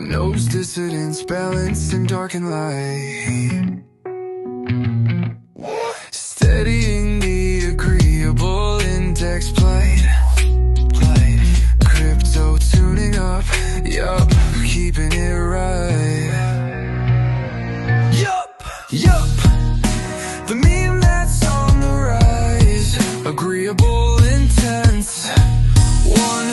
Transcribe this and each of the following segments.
knows dissidence, balanced in dark and light, steadying the agreeable index plight. Crypto tuning up, yup, keeping it right. Yup, the meme that's on the rise, agreeable intense, one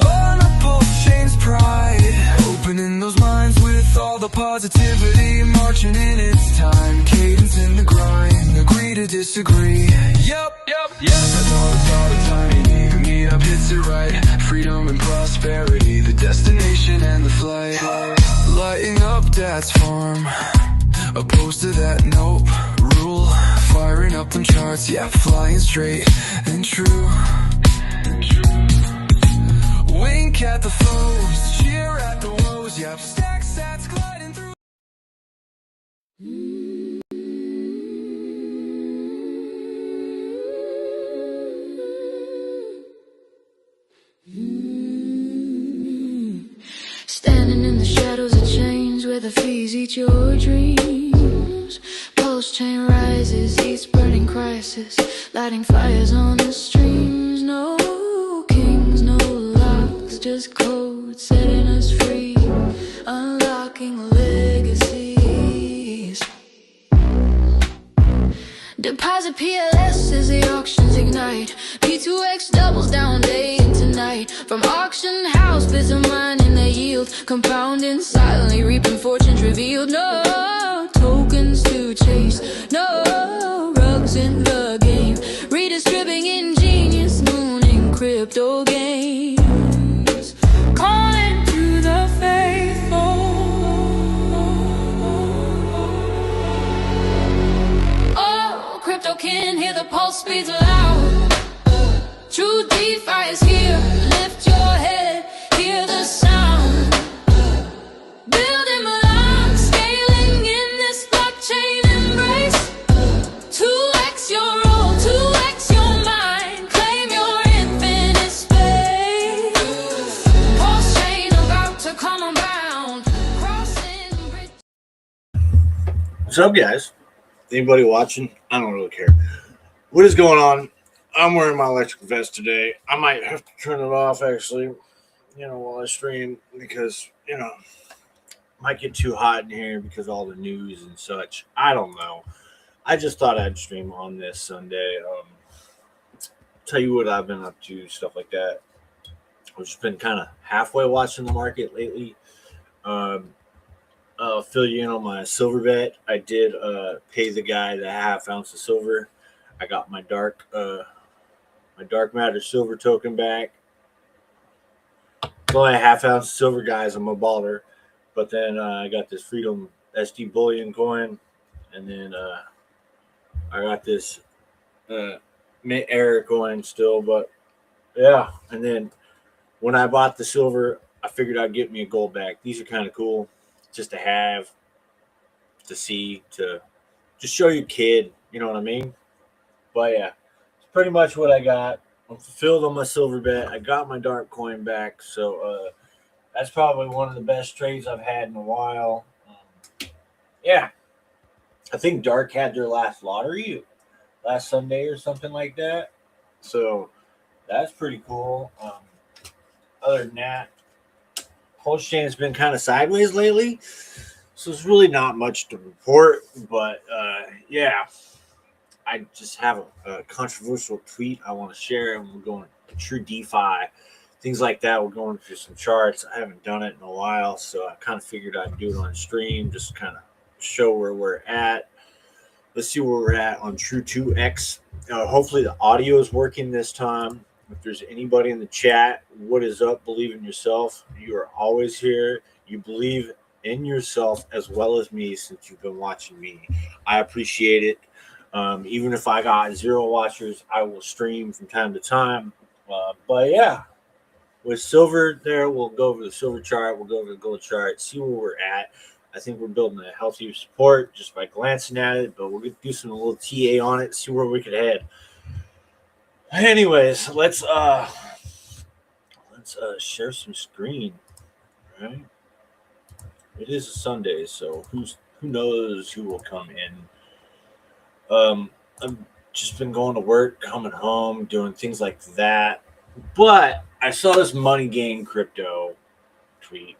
on a Pulsechain's pride, opening those minds with all the positivity, marching in its time, cadence in the grind, agree to disagree. Yup, that's all the time you need. Me up hits it right, freedom and prosperity, the destination and the flight, lighting up Dad's farm, opposed to that, nope, rule, firing up them charts, yeah, flying straight and true. Wink at the foes, cheer at the woes, yep, stack stats gliding through. Standing in the shadows of change where the fees eat your dreams. Pulsechain rises, each burning crisis, lighting fires on the streams. No kings, no locks, just codes setting us free, unlocking legacies. Deposit PLS as the auctions ignite. P2X doubles down day into night. From auction house bids of mine in the yield, compounding silently, reaping fortunes revealed. No tokens to chase, no rugs in the game. Redistributing ingenious mooning crypto games. Calling to the faithful. Oh, crypto can hear the pulse beats loud. True DeFi is here. Lift your head, hear the sound. Building Milan, scaling in this blockchain embrace. 2x your role, 2x your mind. Claim your infinite space. Pulsechain about to come unbound. Crossing bridge. What's up, guys? Anybody watching? I don't really care. What is going on? I'm wearing my electric vest today. I might have to turn it off, actually, while I stream, because, it might get too hot in here because of all the news and such. I don't know. I just thought I'd stream on this Sunday. Tell you what I've been up to, stuff like that. I've just been kind of halfway watching the market lately. I'll fill you in on my silver bet. I did pay the guy the half ounce of silver. I got my dark matter silver token back. It's only a half ounce of silver, guys. I'm a baller. But then I got this Freedom SD bullion coin, and then I got this mint error coin still. But yeah, and then when I bought the silver, I figured I'd get me a gold back. These are kind of cool, just to have, to see, to just show your kid. You know what I mean? But yeah, it's pretty much what I got. I'm fulfilled on my silver bet. I got my dark coin back, so that's probably one of the best trades I've had in a while. Yeah, I think Dark had their last lottery last Sunday or something like that, so that's pretty cool. Other than that, Pulsechain has been kind of sideways lately, so it's really not much to report. But yeah, I just have a controversial tweet I want to share, and we're going true DeFi, things like that. We're going through some charts. I haven't done it in a while, so I kind of figured I'd do it on stream, just kind of show where we're at. Let's see where we're at on True 2X. Hopefully the audio is working this time. If there's anybody in the chat, what is up? Believe in yourself. You are always here. You believe in yourself as well as me since you've been watching me. I appreciate it. Even if I got 0 watchers, I will stream from time to time. But yeah, with silver there, we'll go over the silver chart. We'll go over the gold chart, see where we're at. I think we're building a healthy support just by glancing at it, but we're going to do some little TA on it, see where we could head. Anyways, let's share some screen, right? It is a Sunday, so who knows who will come in. I've just been going to work, coming home, doing things like that. But I saw this Money Gang Crypto tweet,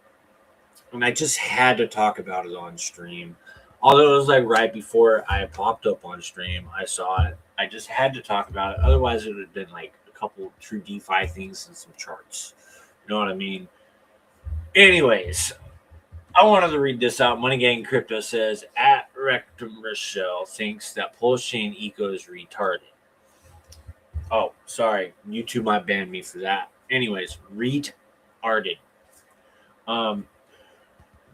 and I just had to talk about it on stream. Although it was like right before I popped up on stream, I saw it. I just had to talk about it. Otherwise, it would have been like a couple true DeFi things and some charts. You know what I mean? Anyways, I wanted to read this out. Money Gang Crypto says at Rectum Rochelle thinks that Pulsechain Eco is retarded. Oh, sorry. YouTube might ban me for that. Anyways, retarded. Um,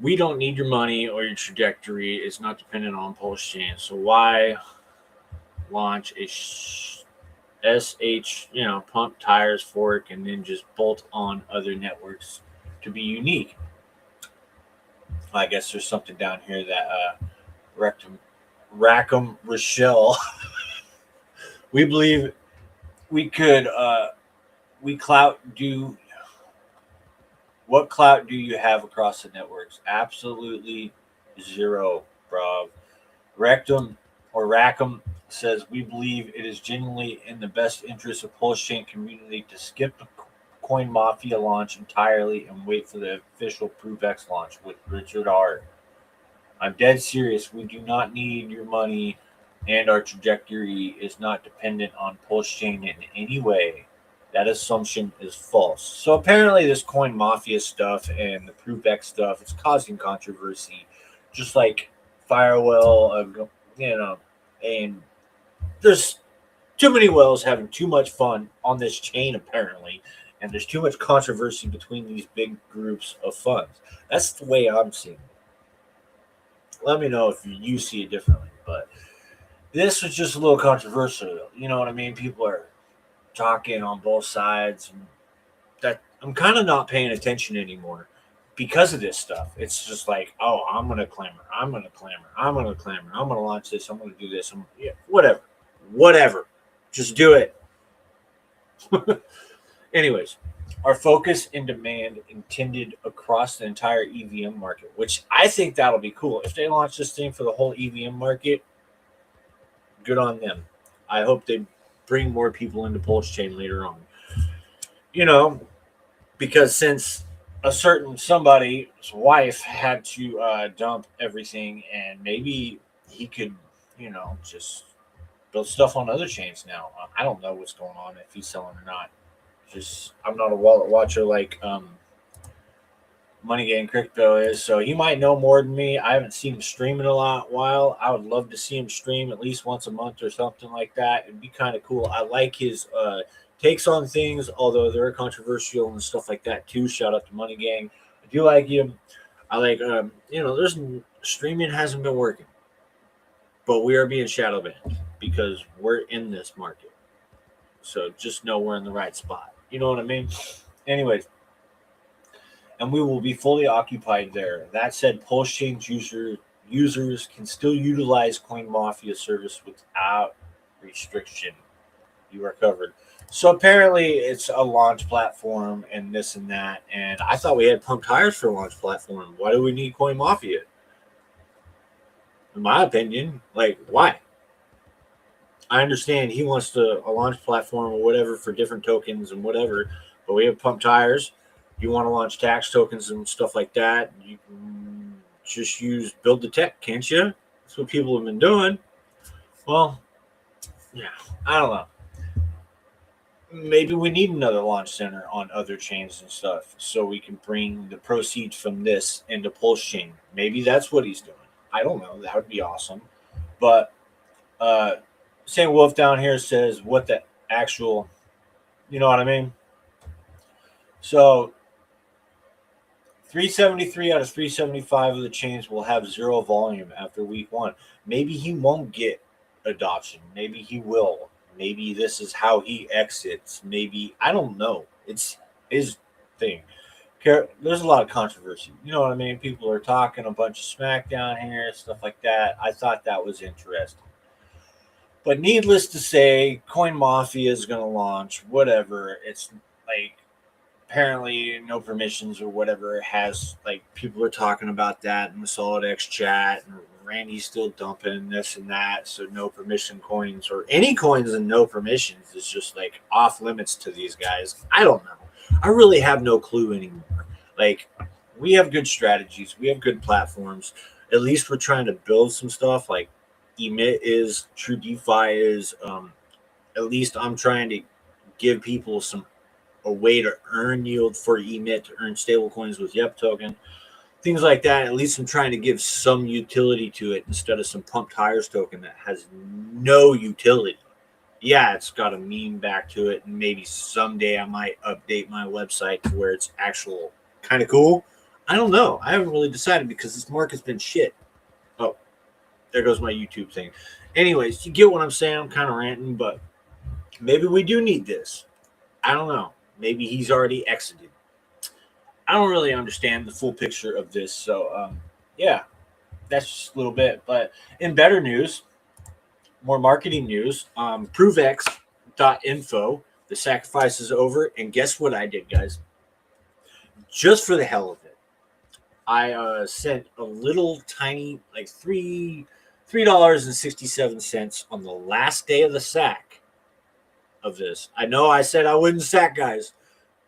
we don't need your money or your trajectory. It's not dependent on Pulsechain. So why launch a pump tires fork and then just bolt on other networks to be unique? I guess there's something down here that Rackham Rochelle. We believe we could we clout do what clout do you have across the networks? Absolutely zero, bro. Rackham says we believe it is genuinely in the best interest of Pulsechain community to skip the Coin Mafia launch entirely and wait for the official ProofX launch with Richard R. I'm dead serious. We do not need your money, and our trajectory is not dependent on Pulsechain in any way. That assumption is false. So apparently, this Coin Mafia stuff and the ProofX stuff is causing controversy, just like Firewell, and there's too many whales having too much fun on this chain apparently, and there's too much controversy between these big groups of funds. That's the way I'm seeing it. Let me know if you see it differently, but this was just a little controversial. You know what I mean? People are talking on both sides, and that I'm kind of not paying attention anymore because of this stuff. It's just like, oh, I'm gonna clamor, I'm gonna clamor, I'm gonna clamor, I'm gonna launch this, I'm gonna do this, whatever, just do it. Anyways, our focus and demand intended across the entire EVM market, which I think that'll be cool. If they launch this thing for the whole EVM market, good on them. I hope they bring more people into Pulsechain later on. You know, because since a certain somebody's wife had to dump everything, and maybe he could, just build stuff on other chains now. I don't know what's going on if he's selling or not. Just I'm not a wallet watcher like Money Gang Crypto is, so he might know more than me. I haven't seen him stream in a while. I would love to see him stream at least once a month or something like that. It'd be kind of cool. I like his takes on things, although they're controversial and stuff like that too. Shout out to Money Gang. I do like him. I like there's streaming hasn't been working, but we are being shadow banned because we're in this market. So just know we're in the right spot. You know what I mean? Anyways, and we will be fully occupied there. That said, Pulsechain users can still utilize Coin Mafia service without restriction. You are covered. So apparently it's a launch platform and this and that. And I thought we had pump tires for a launch platform. Why do we need Coin Mafia? In my opinion, why? I understand he wants a launch platform or whatever for different tokens and whatever, but we have pump tires. You want to launch tax tokens and stuff like that, you can just build the tech, can't you? That's what people have been doing. Well, yeah, I don't know. Maybe we need another launch center on other chains and stuff so we can bring the proceeds from this into Pulsechain. Maybe that's what he's doing. I don't know. That would be awesome. But St. Wolf down here says, what the actual, you know what I mean? So 373 out of 375 of the chains will have zero volume after week one. Maybe he won't get adoption. Maybe he will. Maybe this is how he exits. Maybe, I don't know. It's his thing. There's a lot of controversy. You know what I mean? People are talking a bunch of smack down here, stuff like that. I thought that was interesting. But needless to say, Coin Mafia is going to launch, whatever. It's like apparently no permissions or whatever has, like, people are talking about that in the SolidX chat, and Randy's still dumping this and that, so no permission coins or any coins and no permissions is just like off limits to these guys. I don't know. I really have no clue anymore. Like, we have good strategies, we have good platforms. At least we're trying to build some stuff. Like Emit is, True DeFi is. At least I'm trying to give people a way to earn yield for Emit, to earn stable coins with YEP token, things like that. At least I'm trying to give some utility to it instead of some pump tires token that has no utility. Yeah, it's got a meme back to it, and maybe someday I might update my website to where it's actual kind of cool. I don't know. I haven't really decided because this market's been shit. Oh, there goes my YouTube thing. Anyways, you get what I'm saying? I'm kind of ranting, but maybe we do need this. I don't know. Maybe he's already exited. I don't really understand the full picture of this. So, yeah, that's just a little bit. But in better news, more marketing news, provex.info, the sacrifice is over. And guess what I did, guys? Just for the hell of it, I sent a little tiny, like $3.67 on the last day of the sack of this. I know I said I wouldn't sack, guys,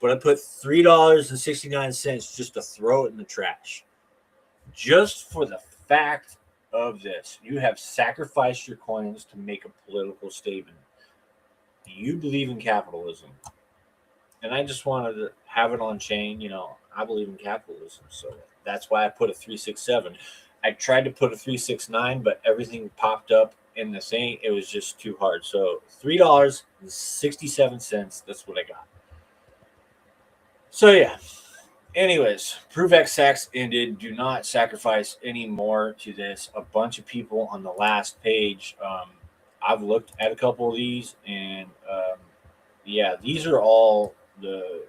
but I put $3.69 just to throw it in the trash. Just for the fact of this. You have sacrificed your coins to make a political statement. You believe in capitalism. And I just wanted to have it on chain. You know, I believe in capitalism. So that's why I put a 367. I tried to put a 369, but everything popped up in the thing. It was just too hard. So $3.67. That's what I got. So yeah. Anyways, ProveX sacks ended. Do not sacrifice any more to this. A bunch of people on the last page. I've looked at a couple of these, and yeah, these are all the.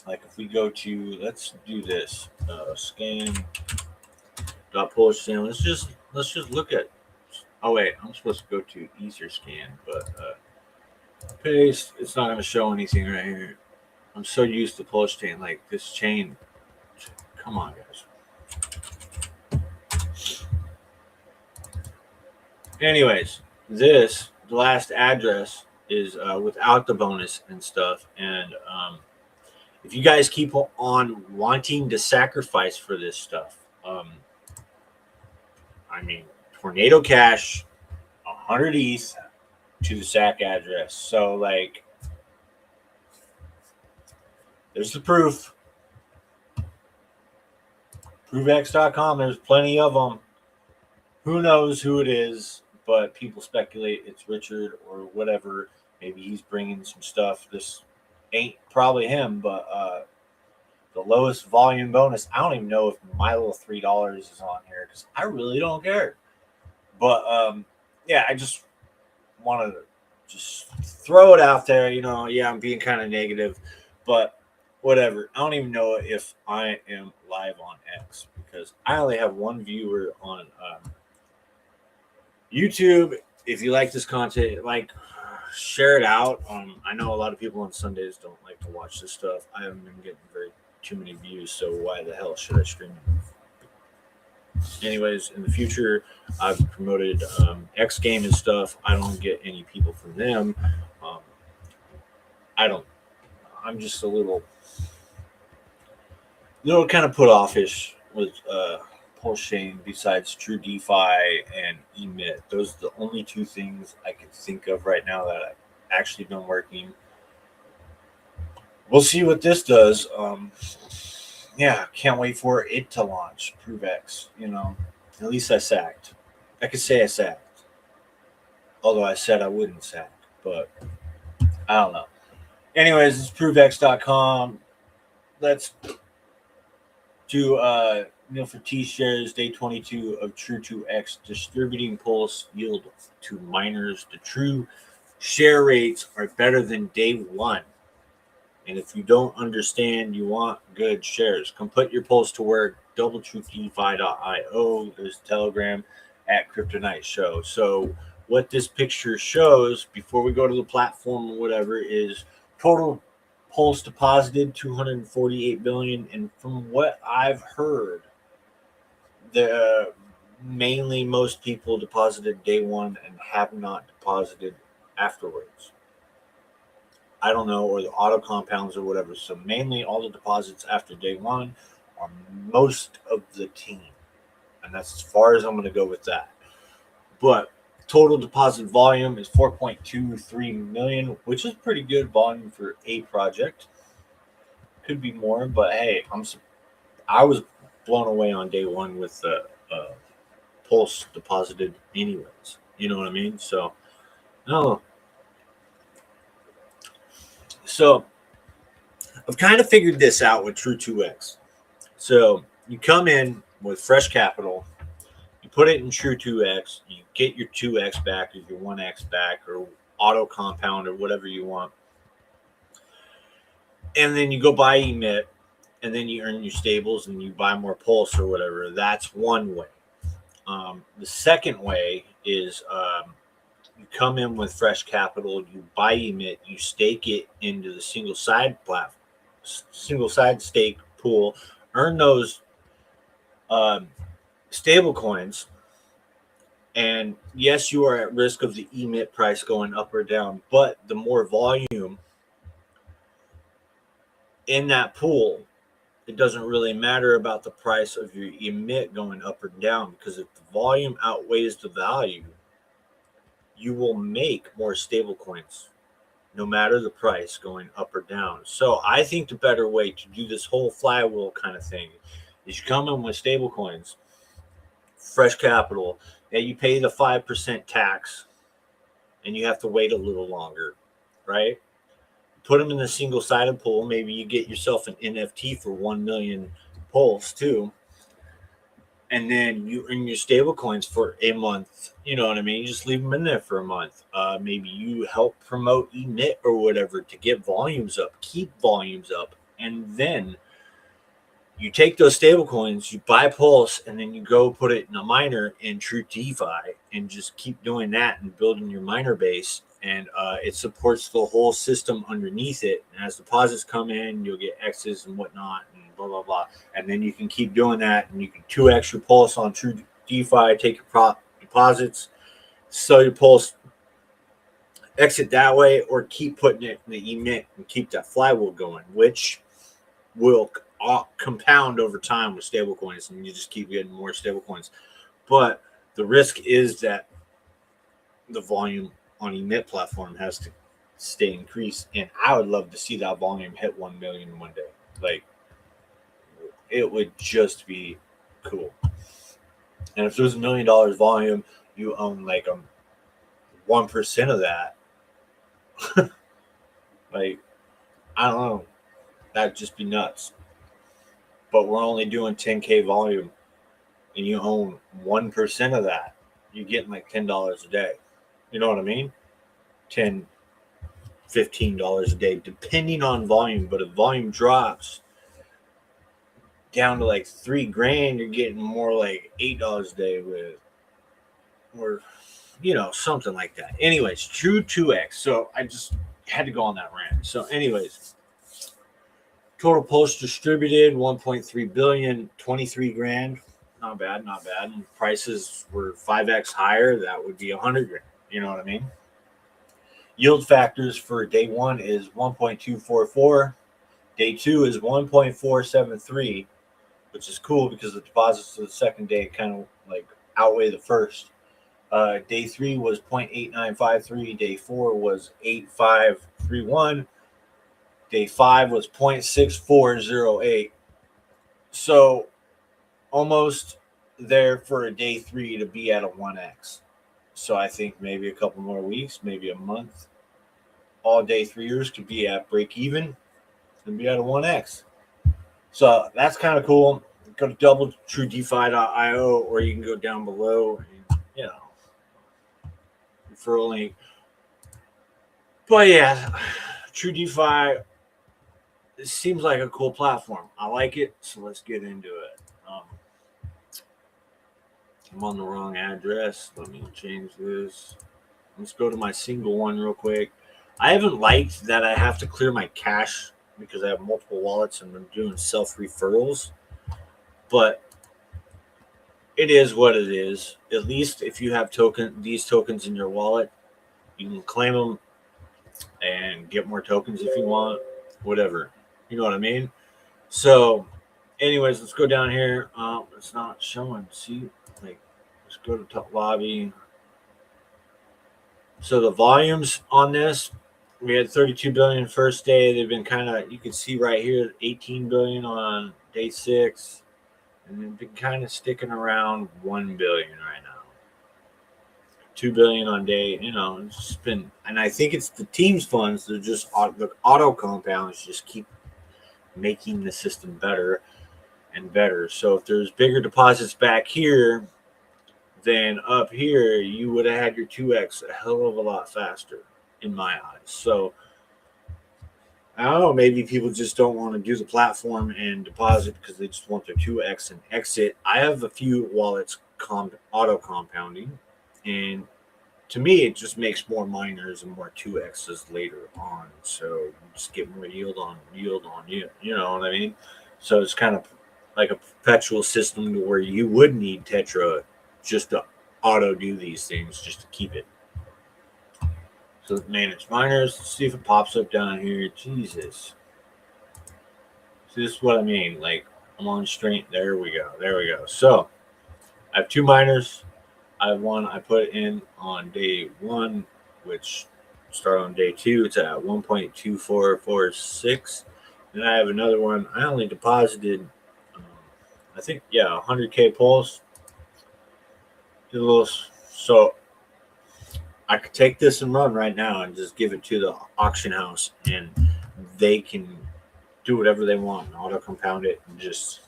Like if we go to, let's do this, scan.Pulsechain. Let's just look at. Oh wait, I'm supposed to go to Etherscan, but paste. It's not going to show anything right here. I'm so used to Pulsechain, like this chain. Come on, guys. Anyways, the last address is without the bonus and stuff. And if you guys keep on wanting to sacrifice for this stuff, I mean, Tornado Cash, 100 ETH to the sack address. So, like, there's the proof. Provex.com, there's plenty of them. Who knows who it is, but people speculate it's Richard or whatever. Maybe he's bringing some stuff. This ain't probably him, but the lowest volume bonus. I don't even know if my little $3 is on here because I really don't care. But yeah, I just wanted to just throw it out there. You know, yeah, I'm being kind of negative, but whatever. I don't even know if I am live on X because I only have one viewer on YouTube. If you like this content, like, share it out. I know a lot of people on Sundays don't like to watch this stuff. I haven't been getting too many views, so why the hell should I stream it? Anyways, in the future, I've promoted X Game and stuff. I don't get any people from them. I'm just a little kind of put offish with Pulsechain besides True DeFi and Emit. Those are the only two things I can think of right now that I've actually been working. We'll see what this does. Yeah, can't wait for it to launch. ProveX, you know. At least I sacked. I could say I sacked. Although I said I wouldn't sack, but I don't know. Anyways, it's provex.com. Let's do for T shares, day 22 of True 2X, distributing Pulse yield to miners. The true share rates are better than day one. And if you don't understand, you want good shares, come put your Pulse to work. DoubleTruthDeFi.io. There's Telegram at Kryptonite Show. So what this picture shows before we go to the platform or whatever is total Pulse deposited 248 billion, and from what I've heard, the mainly most people deposited day one and have not deposited afterwards. I don't know, or the auto compounds or whatever. So mainly all the deposits after day one are most of the team. And that's as far as I'm going to go with that. But total deposit volume is 4.23 million, which is pretty good volume for a project. Could be more, but hey, I was blown away on day one with the Pulse deposited anyways. You know what I mean? So, no. So, I've kind of figured this out with True 2X. So, you come in with fresh capital, you put it in True 2X, you get your 2X back or your 1X back or auto compound or whatever you want. And then you go buy emit, and then you earn your stables and you buy more Pulse or whatever. That's one way. The second way is you come in with fresh capital, you buy emit, you stake it into the single side stake pool, earn those stable coins, and yes, you are at risk of the emit price going up or down, but the more volume in that pool, it doesn't really matter about the price of your emit going up or down, because if the volume outweighs the value, you will make more stable coins no matter the price going up or down. So I think the better way to do this whole flywheel kind of thing is you come in with stable coins, fresh capital, and you pay the 5% tax, and you have to wait a little longer, right? Put them in the single-sided pool. Maybe you get yourself an NFT for 1 million Pulse too, and then you earn your stable coins for a month. You know what I mean? You just leave them in there for a month. Maybe you help promote emit or whatever to get volumes up, keep volumes up, and then you take those stable coins, you buy Pulse, and then you go put it in a miner in True DeFi and just keep doing that and building your miner base. And it supports the whole system underneath it. And as deposits come in, you'll get X's and whatnot and blah, blah, blah. And then you can keep doing that, and you can 2x your Pulse on True DeFi, take your deposits, sell your Pulse, exit that way, or keep putting it in the emit and keep that flywheel going, which will compound over time with stable coins, and you just keep getting more stable coins. But the risk is that the volume on emit platform has to stay increased, and I would love to see that volume hit 1 million one day. Like, it would just be cool. And if there's $1 million volume, you own like 1% of that. Like, I don't know, that'd just be nuts. But we're only doing 10K volume, and you own 1% of that. You're getting like $10 a day. You know what I mean? $10, $15 a day, depending on volume. But if volume drops down to like $3,000, you're getting more like $8 a day with, or, you know, something like that. Anyways, True 2X. So I just had to go on that rant. So anyways, total Pulse distributed 1.3 billion, 23 grand. Not bad, not bad. And prices were 5x higher, that would be 100 grand. You know what I mean? Yield factors for day one is 1.244. Day two is 1.473, which is cool because the deposits of the second day kind of like outweigh the first. Day three was 0.8953. Day four was 0.8531. Day five was 0.6408. So almost there for a day three to be at a 1x. So I think maybe a couple more weeks, maybe a month. All day 3 years could be at break even and be at a 1x. So that's kind of cool. Go to doubletruedefi.io, or you can go down below and, you know, for only. But yeah, True DeFi, it seems like a cool platform. I like it, so let's get into it. I'm on the wrong address. Let me change this. Let's go to my single one real quick. I haven't liked that I have to clear my cache because I have multiple wallets and I'm doing self referrals. But it is what it is. At least if you have these tokens in your wallet, you can claim them and get more tokens if you want, whatever. You know what I mean? So, anyways, let's go down here. It's not showing. See, like, let's go to top lobby. So the volumes on this, we had 32 billion first day. They've been kind of, you can see right here, 18 billion on day 6, and they've been kind of sticking around 1 billion right now. 2 billion on day, it's just been, and I think it's the team's funds. They're just the auto compounds just keep making the system better and better. So if there's bigger deposits back here than up here, you would have had your 2x a hell of a lot faster in my eyes. So I don't know, maybe people just don't want to do the platform and deposit because they just want their 2x and exit. I have a few wallets auto compounding, and to me it just makes more miners and more 2x's later on, so you just get more yield on you know what I mean? So it's kind of like a perpetual system to where you would need Tetra just to auto do these things just to keep it. So manage miners. Let's see if it pops up down here. Jesus. See, this is what I mean. Like, I'm on straight. There we go. So I have 2 miners. I have one I put in on day 1, which start on day 2. It's at 1.2446. And I have another one. I only deposited, I think, 100K Pulse. Did a little, so I could take this and run right now and just give it to the auction house, and they can do whatever they want and auto compound it and just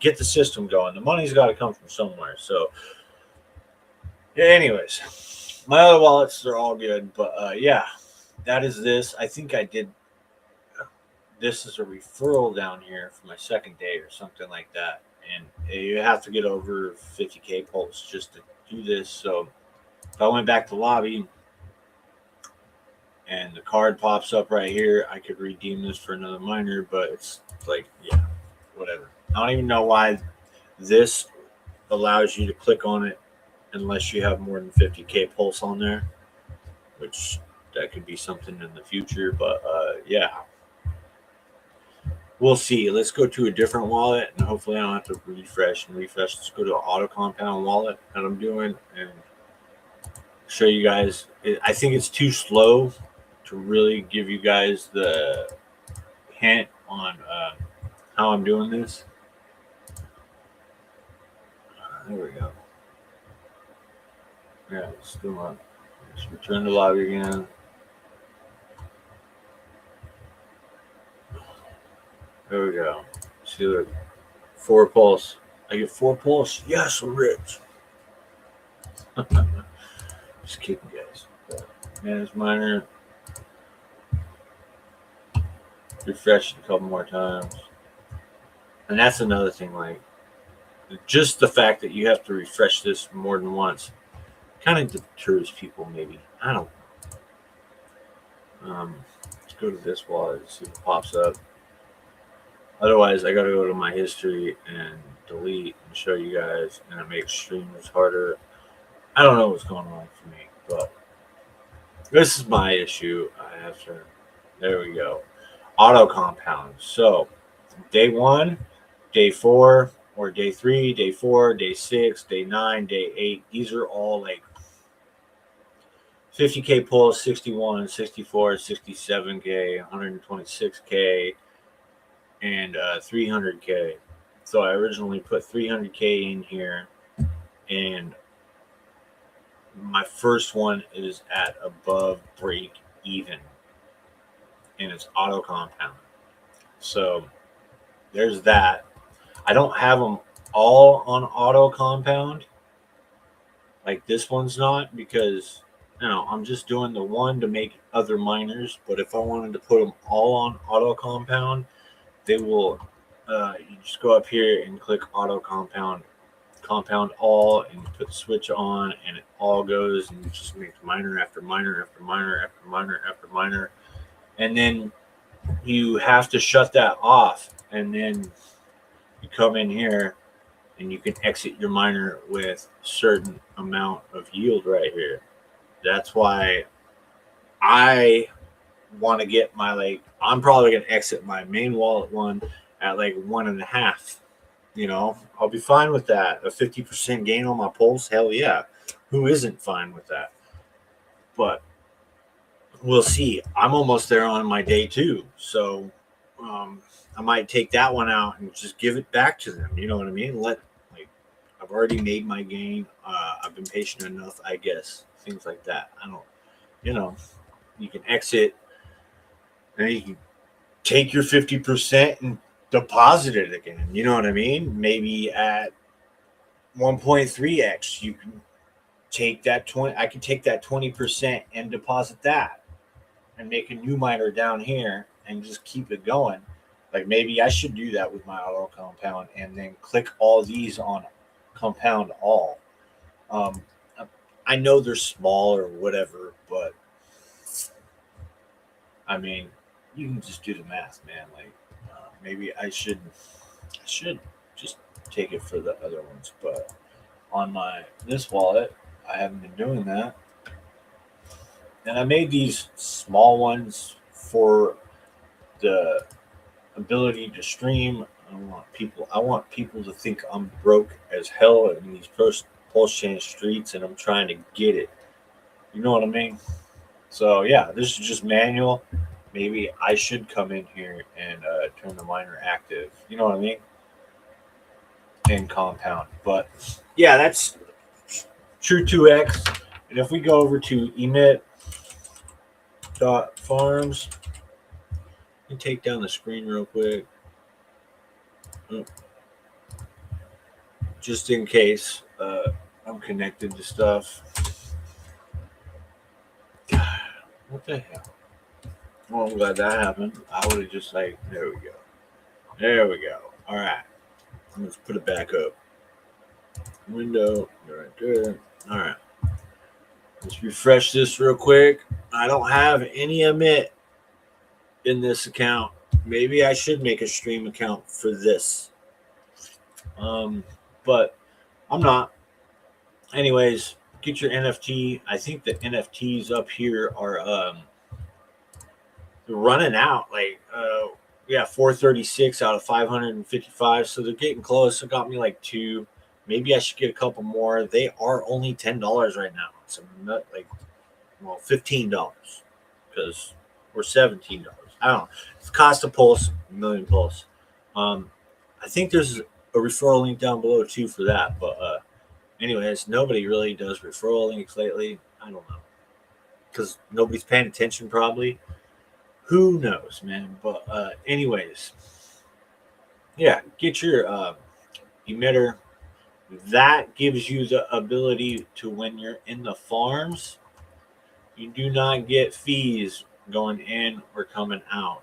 get the system going. The money's got to come from somewhere. So, anyways, my other wallets are all good, but that is this. I think I did this as a referral down here for my second day or something like that, and you have to get over 50K Pulse just to do this. So if I went back to lobby and the card pops up right here, I could redeem this for another miner, but it's like, whatever. I don't even know why this allows you to click on it unless you have more than 50K Pulse on there, which that could be something in the future, but we'll see. Let's go to a different wallet, and hopefully I don't have to refresh. Let's go to an auto compound wallet that I'm doing and show you guys. I think it's too slow to really give you guys the hint on how I'm doing this. There we go. Yeah, it's still on. Let's return to lobby again. There we go. See, look, 4 Pulse. I get 4 Pulse. Yes, I'm rich. Just kidding, guys. Manage miner. Refresh it a couple more times. And that's another thing, like, just the fact that you have to refresh this more than once kind of deters people, maybe. I don't know. Let's go to this wallet and see what pops up. Otherwise, I got to go to my history and delete and show you guys, and it makes streams harder. I don't know what's going on for me, but this is my issue. I have to. There we go. Auto compound. So, day 1, day 4, or day 3, day 4, day 6, day 9, day 8. These are all like 50K Pulse, 61, 64, 67K, 126K, and 300K. So I originally put 300K in here, and my first one is at above break even, and it's auto compound. So there's that. I don't have them all on auto compound like this one's not, because I'm just doing the one to make other miners. But if I wanted to put them all on auto compound, they will you just go up here and click auto compound all, and put the switch on, and it all goes, and it just makes miner after miner after miner after miner after miner. And then you have to shut that off, and then you come in here and you can exit your miner with certain amount of yield right here. That's why I want to get my, like, I'm probably gonna exit my main wallet one at like 1.5. I'll be fine with that. A 50% gain on my pulse, hell yeah. Who isn't fine with that? But we'll see. I'm almost there on my day 2, so I might take that one out and just give it back to them. You know what I mean? I've already made my gain. I've been patient enough, I guess. Things like that. I don't. You can exit, and you can take your 50% and deposit it again. You know what I mean? Maybe at 1.3x, you can take that 20. I can take that 20% and deposit that, and make a new miner down here and just keep it going. Like, maybe I should do that with my auto compound and then click all these on compound all. I know they're small or whatever, but I mean, you can just do the math, man. Like, maybe I should just take it for the other ones, but on this wallet, I haven't been doing that. And I made these small ones for the ability to stream. I want people to think I'm broke as hell in these Pulsechain streets, and I'm trying to get it. You know what I mean? So yeah, this is just manual. Maybe I should come in here and turn the miner active. You know what I mean? And compound. But yeah, that's true 2x. And if we go over to emit.farms, let me take down the screen real quick. Just in case I'm connected to stuff. What the hell? Well, I'm glad that happened. I would have just there we go. There we go. All right. Let's put it back up. Window right there. All right. Let's refresh this real quick. I don't have any emit in this account. Maybe I should make a stream account for this. But I'm not. Anyways, get your NFT. I think the NFTs up here are running out. 436 out of 555. So they're getting close. It got me like 2. Maybe I should get a couple more. They are only $10 right now. So $15 because we're $17. I don't know. It's cost a pulse, a million pulse. I think there's a referral link down below too for that. But anyways, nobody really does referral links lately. I don't know, because nobody's paying attention probably. Who knows, man? But anyways, yeah, get your emitter. That gives you the ability to, when you're in the farms, you do not get fees going in or coming out.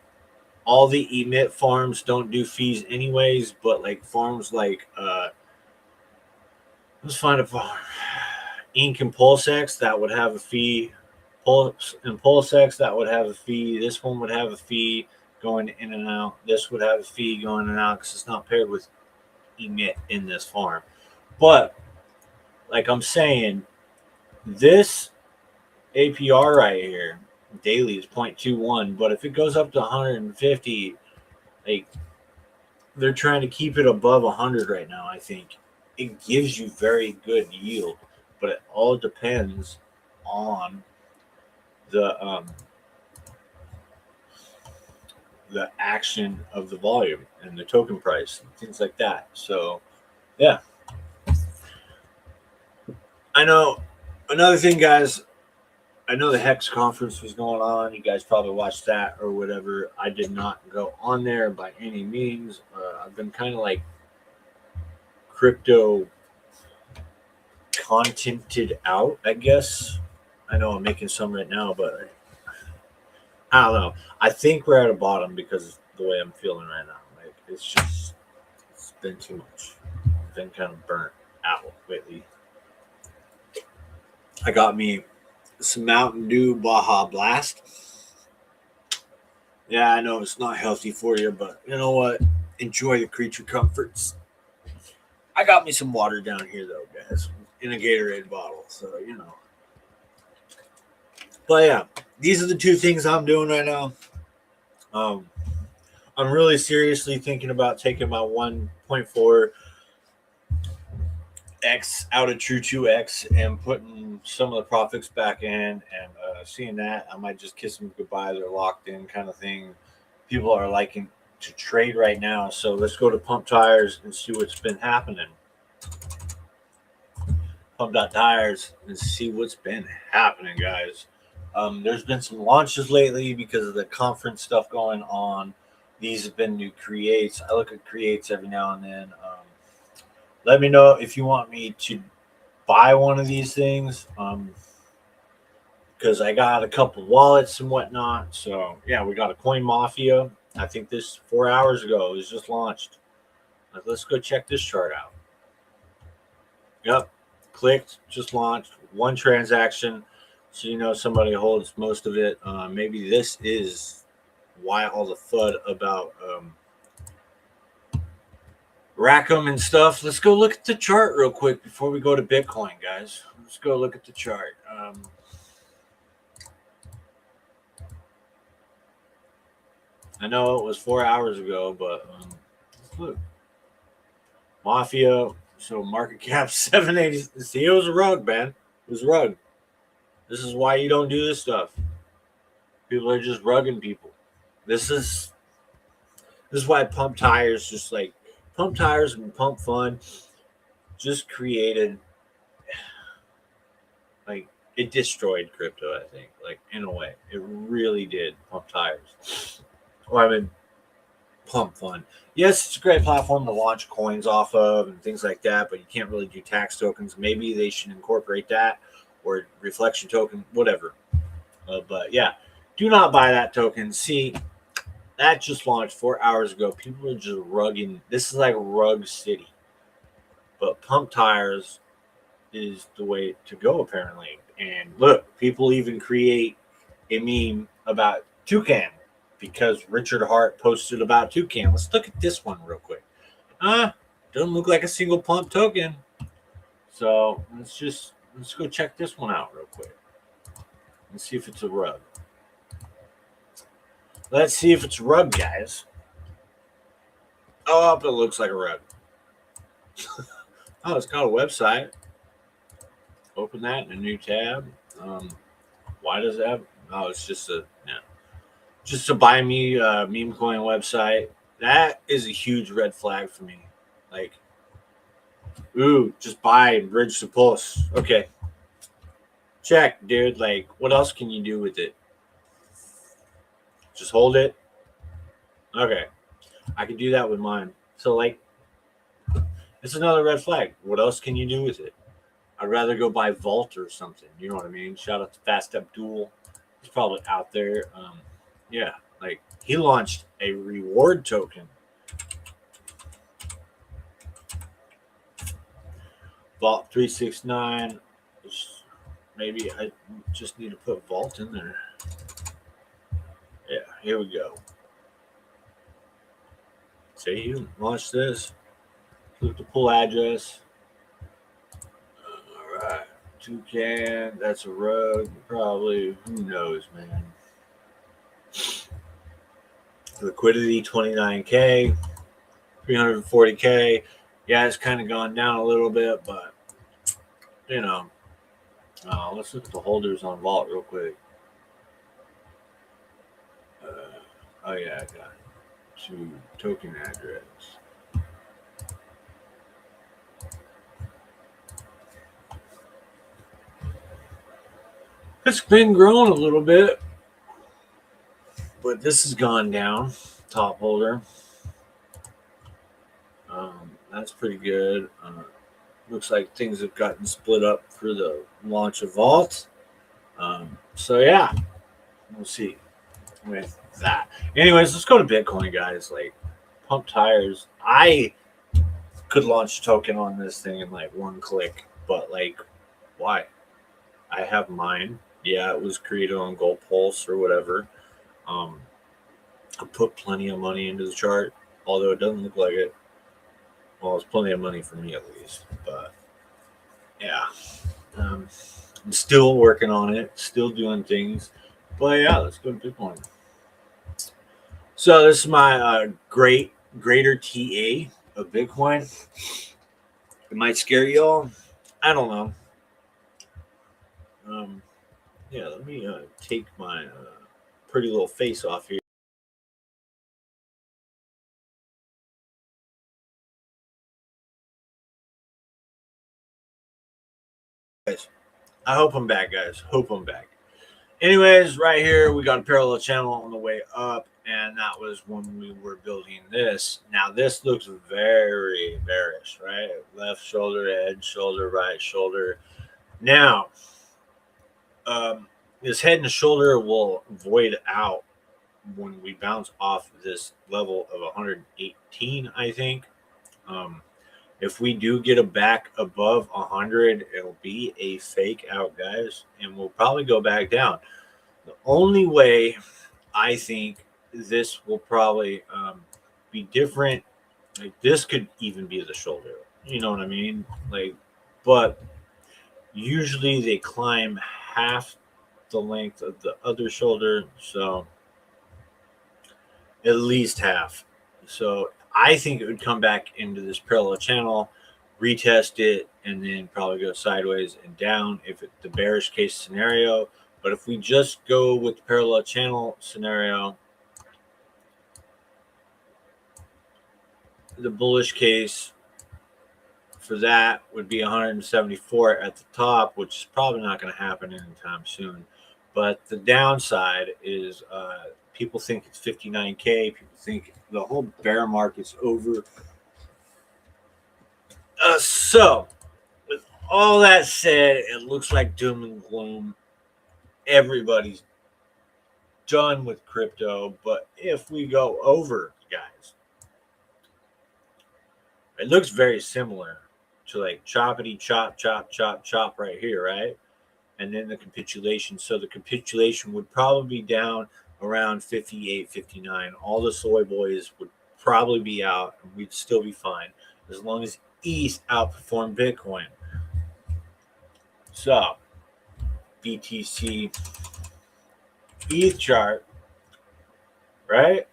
All the emit farms don't do fees anyways, but like farms like let's find a farm. Ink and Pulsex, that would have a fee. Pulse and Pulsex, that would have a fee. This one would have a fee going in and out. This would have a fee going in and out because it's not paired with emit in this farm. But like I'm saying, this APR right here daily is 0.21, but if it goes up to 150, like, they're trying to keep it above 100 right now. I think it gives you very good yield, but it all depends on the action of the volume and the token price and things like that. So yeah, I know. Another thing, guys, I know the Hex conference was going on. You guys probably watched that or whatever. I did not go on there by any means. I've been kind of like crypto contented out, I guess. I know I'm making some right now, but I don't know. I think we're at a bottom because of the way I'm feeling right now. Like, it's been too much. I've been kind of burnt out lately. I got me some Mountain Dew Baja Blast. Yeah, I know it's not healthy for you, but you know what? Enjoy the creature comforts. I got me some water down here though, guys, in a Gatorade bottle. So But yeah, these are the two things I'm doing right now. Um, I'm really seriously thinking about taking my 1.4 X out of True 2X and putting some of the profits back in, and seeing that I might just kiss them goodbye. They're locked in, kind of thing. People are liking to trade right now, so let's go to Pump Tires and see what's been happening. Pump.tires and see what's been happening, guys. There's been some launches lately because of the conference stuff going on. These have been new creates. I look at creates every now and then. Let me know if you want me to buy one of these things, because I got a couple wallets and whatnot. So yeah, we got a Coin Mafia. I think this 4 hours ago it was just launched. Let's go check this chart out. Yep, clicked, just launched, one transaction. So you know somebody holds most of it. Maybe this is why all the FUD about Rackham and stuff. Let's go look at the chart real quick before we go to Bitcoin, guys. Let's go look at the chart. I know it was 4 hours ago, but look, Mafia. So market cap 780. See, it was a rug, man. It was a rug. This is why you don't do this stuff. People are just rugging people. This is why Pump Tires, just like Pump Tires and Pump Fun, just created, like, it destroyed crypto. I think, like, in a way, it really did. Pump Tires. Well, I mean, Pump Fun. Yes, it's a great platform to launch coins off of and things like that, but you can't really do tax tokens. Maybe they should incorporate that, or reflection token, whatever. But yeah, do not buy that token. See, that just launched 4 hours ago. People are just rugging. This is like Rug City. But Pump Tires is the way to go, apparently. And look, people even create a meme about Toucan because Richard Hart posted about Toucan. Let's look at this one real quick. Doesn't look like a single pump token. So let's go check this one out real quick. Let's see if it's a rug. Let's see if it's a rug, guys. Oh, it looks like a rug. Oh, it's got a website. Open that in a new tab. Why does that? Oh, it's just just a buy me meme coin website. That is a huge red flag for me. Like, ooh, just buy and bridge the pulse. Okay, check, dude. Like, what else can you do with it? Just hold it. Okay, I can do that with mine. So, like, it's another red flag. What else can you do with it? I'd rather go buy Vault or something. You know what I mean? Shout out to Fast Abdul. He's probably out there. Yeah, like, he launched a reward token. Vault 369. Maybe I just need to put Vault in there. Yeah, here we go. See, you launch this. Click the pull address. All right. Toucan. That's a rug. Probably. Who knows, man. Liquidity 29K. 340K. Yeah, it's kind of gone down a little bit, but you know. Let's look at the holders on Vault real quick. Oh yeah, I got it. To token address. It's been growing a little bit, but this has gone down. Top holder. That's pretty good. Looks like things have gotten split up for the launch of Vault. So yeah, we'll see with that. Anyways, let's go to Bitcoin, guys. Like, Pump Tires. I could launch a token on this thing in like one click, but like, why? I have mine. Yeah, it was created on Gold Pulse or whatever. I put plenty of money into the chart, although it doesn't look like it. Well, it's plenty of money for me at least. But yeah, um, I'm still working on it, still doing things. But yeah, let's go to Bitcoin. So this is my greater TA of Bitcoin. It might scare y'all. I don't know. Yeah, let me take my pretty little face off here. Guys, I hope I'm back, guys. Hope I'm back. Anyways, right here we got a parallel channel on the way up, and that was when we were building this. Now this looks very bearish, right? Left shoulder, head shoulder, right shoulder. Now, this head and shoulder will void out when we bounce off this level of 118, I think. If we do get a back above 100, it'll be a fake out, guys, and we'll probably go back down. The only way I think this will probably be different, like this could even be the shoulder. You know what I mean? Like, but usually they climb half the length of the other shoulder, so at least half. So I think it would come back into this parallel channel, retest it, and then probably go sideways and down if it's the bearish case scenario. But if we just go with the parallel channel scenario, the bullish case for that would be 174 at the top, which is probably not going to happen anytime soon. But the downside is people think it's 59K. People think the whole bear market's over. So, with all that said, it looks like doom and gloom. Everybody's done with crypto. But if we go over, guys, it looks very similar to like choppity chop, chop, chop, chop right here, right? And then the capitulation. So the capitulation would probably be down around 58, 59. All the soy boys would probably be out, and we'd still be fine as long as ETH outperformed Bitcoin. So BTC ETH chart, right?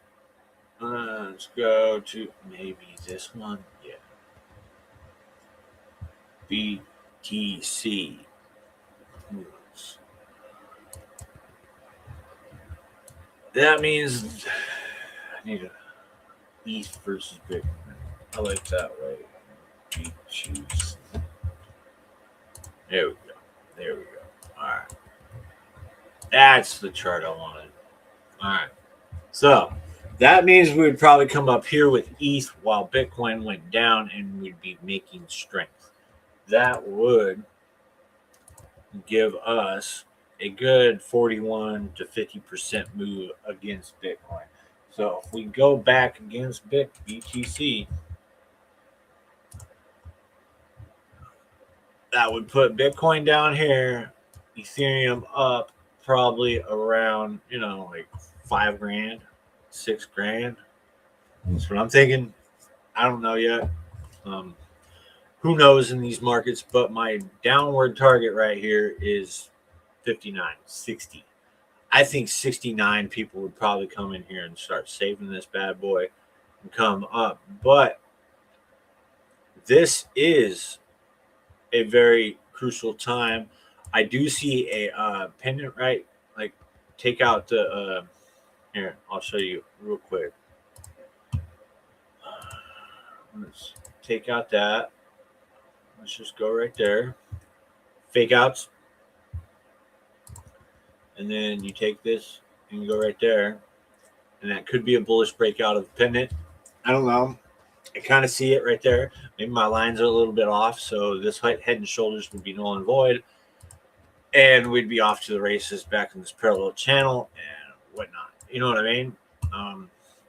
Let's go to maybe this one. Yeah. BTC. That means I need a ETH versus Bitcoin. I like that way. We choose. There we go. There we go. All right. That's the chart I wanted. All right. So that means we would probably come up here with ETH while Bitcoin went down, and we'd be making strength. That would give us a good 41 to 50% move against Bitcoin. So if we go back against BTC, that would put Bitcoin down here, Ethereum up probably around, like $5,000, $6,000. That's what I'm thinking. I don't know yet. Who knows in these markets, but my downward target right here is 59, 60. I think 69 people would probably come in here and start saving this bad boy and come up. But this is a very crucial time. I do see a pendant, right? Like, take out the here. I'll show you real quick. Let's take out that. Let's just go right there. Fake outs. And then you take this and you go right there. And that could be a bullish breakout of the pendant. I don't know. I kind of see it right there. Maybe my lines are a little bit off. So this head and shoulders would be null and void. And we'd be off to the races back in this parallel channel and whatnot. You know what I mean?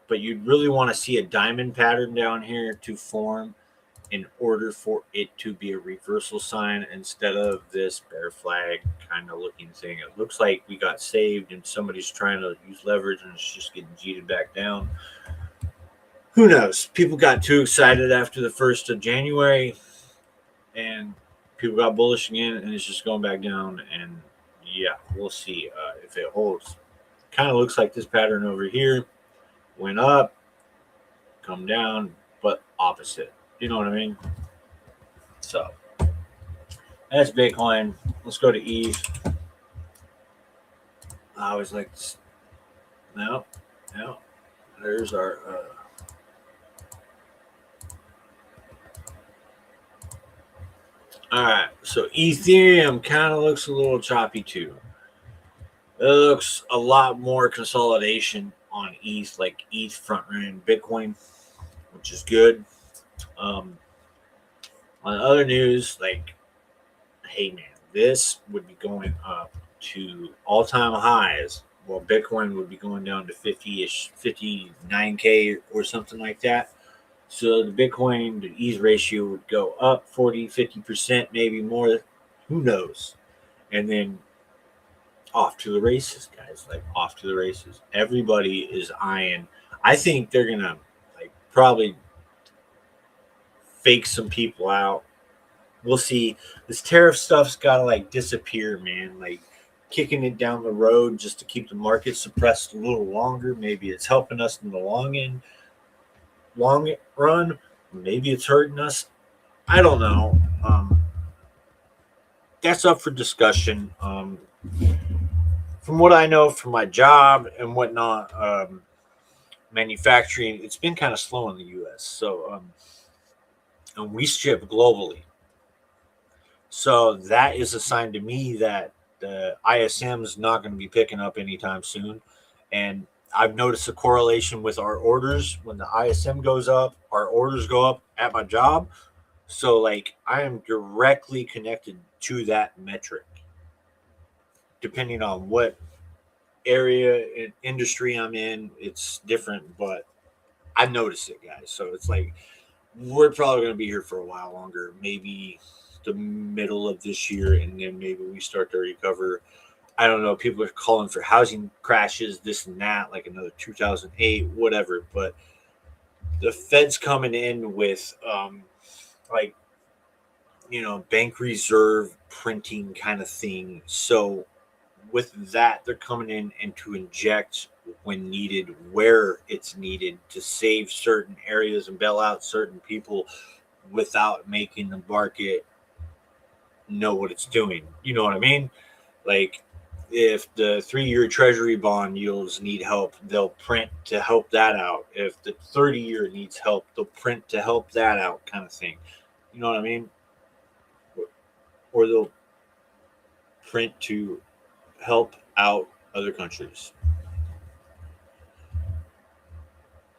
But you'd really want to see a diamond pattern down here to form. in order for it to be a reversal sign instead of this bear flag kind of looking thing. It looks like we got saved and somebody's trying to use leverage and it's just getting cheated back down. Who knows? People got too excited after the 1st of January and people got bullish again and it's just going back down. And yeah, we'll see if it holds. Kind of looks like this pattern over here went up, come down, but opposite. You know what I mean? So that's Bitcoin. Let's go to ETH. I always like this. No. There's our. All right. So Ethereum kind of looks a little choppy too. It looks a lot more consolidation on ETH, like ETH front running Bitcoin, which is good. On other news, like, hey man, this would be going up to all-time highs. Well, Bitcoin would be going down to 50-ish, 59K or something like that. So the Bitcoin to ETH ratio would go up 40, 50%, maybe more. Who knows? And then off to the races, guys. Like, off to the races. Everybody is eyeing. I think they're going to, like, probably fake some people out. We'll see. This tariff stuff's got to, like, disappear, man. Like, kicking it down the road just to keep the market suppressed a little longer. Maybe it's helping us in the long run. Maybe it's hurting us. I don't know. That's up for discussion. From what I know from my job and whatnot, manufacturing, it's been kind of slow in the U.S. So, and we ship globally. So that is a sign to me that the ISM is not going to be picking up anytime soon. And I've noticed a correlation with our orders. When the ISM goes up, our orders go up at my job. So, like, I am directly connected to that metric. Depending on what area and industry I'm in, it's different, but I've noticed it, guys. So it's like we're probably going to be here for a while longer, maybe the middle of this year, and then maybe we start to recover. I don't know. People are calling for housing crashes, this and that, like another 2008, whatever. But the Fed's coming in with, like, bank reserve printing kind of thing. So with that, they're coming in and to inject when needed, where it's needed to save certain areas and bail out certain people without making the market know what it's doing. You know what I mean? Like, if the 3-year treasury bond yields need help, they'll print to help that out. If the 30-year needs help, they'll print to help that out, kind of thing. You know what I mean? Or they'll print to help out other countries.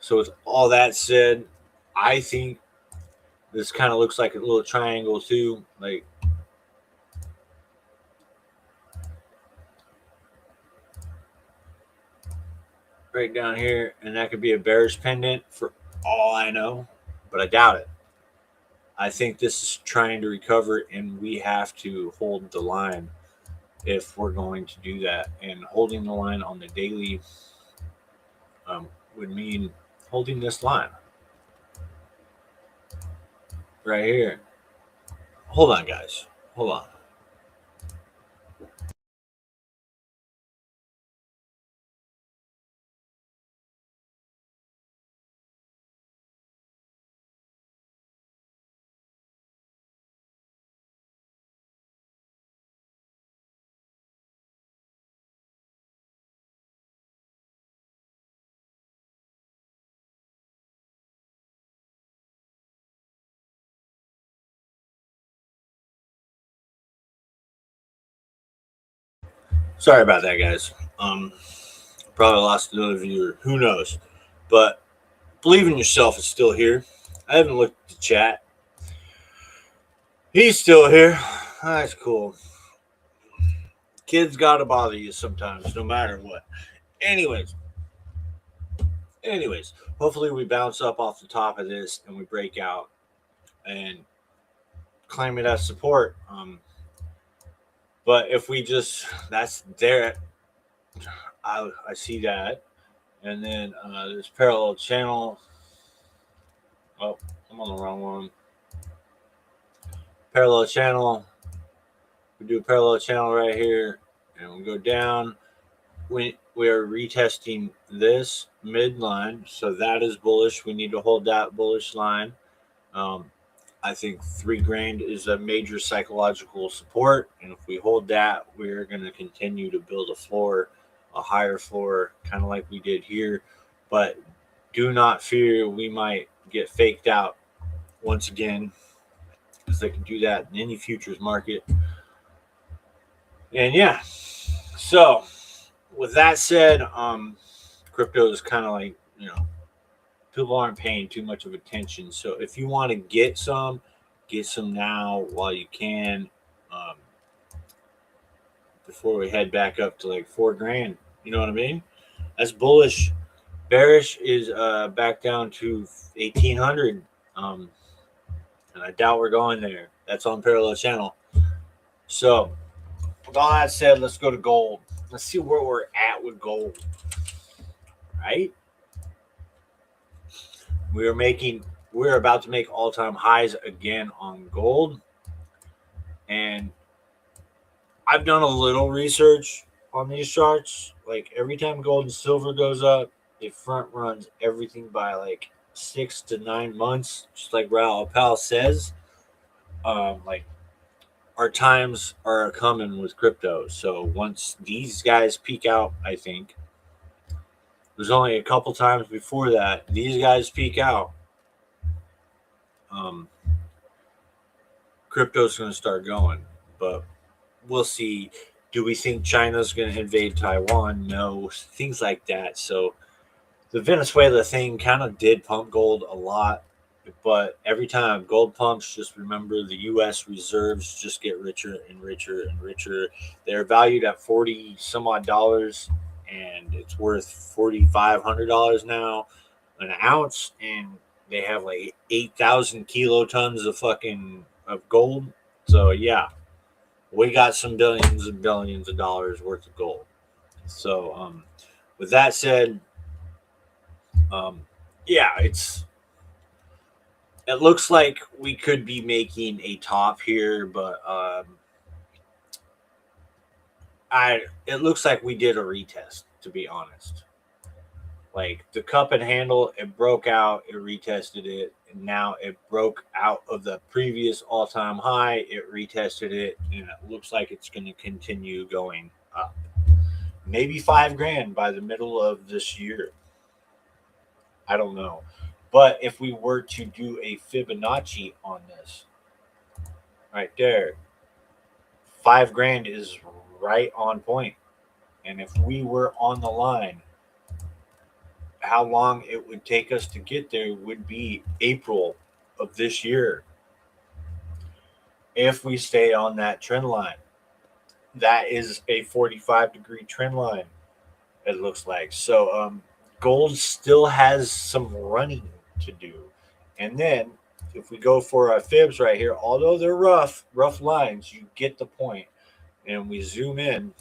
So with all that said, I think this kind of looks like a little triangle too. Like, right down here, and that could be a bearish pendant for all I know, but I doubt it. I think this is trying to recover, and we have to hold the line if we're going to do that. And holding the line on the daily would mean holding this line right here. Hold on, guys. Hold on. Sorry about that, guys. Probably lost another viewer. Who knows? But believe in yourself is still here. I haven't looked at the chat. He's still here. That's cool. Kids gotta bother you sometimes, no matter what. Anyways, hopefully we bounce up off the top of this and we break out and claim it as support. But if we just, that's there, I see that. And then this parallel channel. Oh, I'm on the wrong one. Parallel channel. We do a parallel channel right here, and we go down. We are retesting this midline, so that is bullish. We need to hold that bullish line. I think $3,000 is a major psychological support, and if we hold that, we're going to continue to build a floor, a higher floor, kind of like we did here. But do not fear we might get faked out once again, because they can do that in any futures market. And yeah, so with that said, crypto is kind of like, people aren't paying too much of attention. So if you want to get some now while you can, before we head back up to like $4,000. You know what I mean? That's bullish. Bearish is back down to 1,800, and I doubt we're going there. That's on parallel channel. So with all that said, let's go to gold. Let's see where we're at with gold. Right? We're about to make all-time highs again on gold. And I've done a little research on these charts. Like every time gold and silver goes up, it front runs everything by like 6 to 9 months, just like Raul Pal says. Like our times are coming with crypto. So once these guys peak out, I think there's only a couple times before that these guys peak out. Crypto's going to start going, but we'll see. Do we think China's going to invade Taiwan? No, things like that. So the Venezuela thing kind of did pump gold a lot, but every time gold pumps, just remember the U.S. reserves just get richer and richer and richer. They're valued at 40 some odd dollars, and it's worth $4,500 now an ounce, and they have like 8,000 kilotons of gold. So yeah, we got some billions and billions of dollars worth of gold. So with that said, yeah, it looks like we could be making a top here, but it looks like we did a retest, to be honest. Like the cup and handle, it broke out, it retested it, and now it broke out of the previous all-time high, it retested it, and it looks like it's going to continue going up. Maybe $5,000 by the middle of this year. I don't know. But if we were to do a Fibonacci on this, right there, $5,000 is right on point. And if we were on the line, how long it would take us to get there would be April of this year. If we stay on that trend line, that is a 45-degree trend line, it looks like. So gold still has some running to do. And then if we go for our fibs right here, although they're rough lines, you get the point. And we zoom in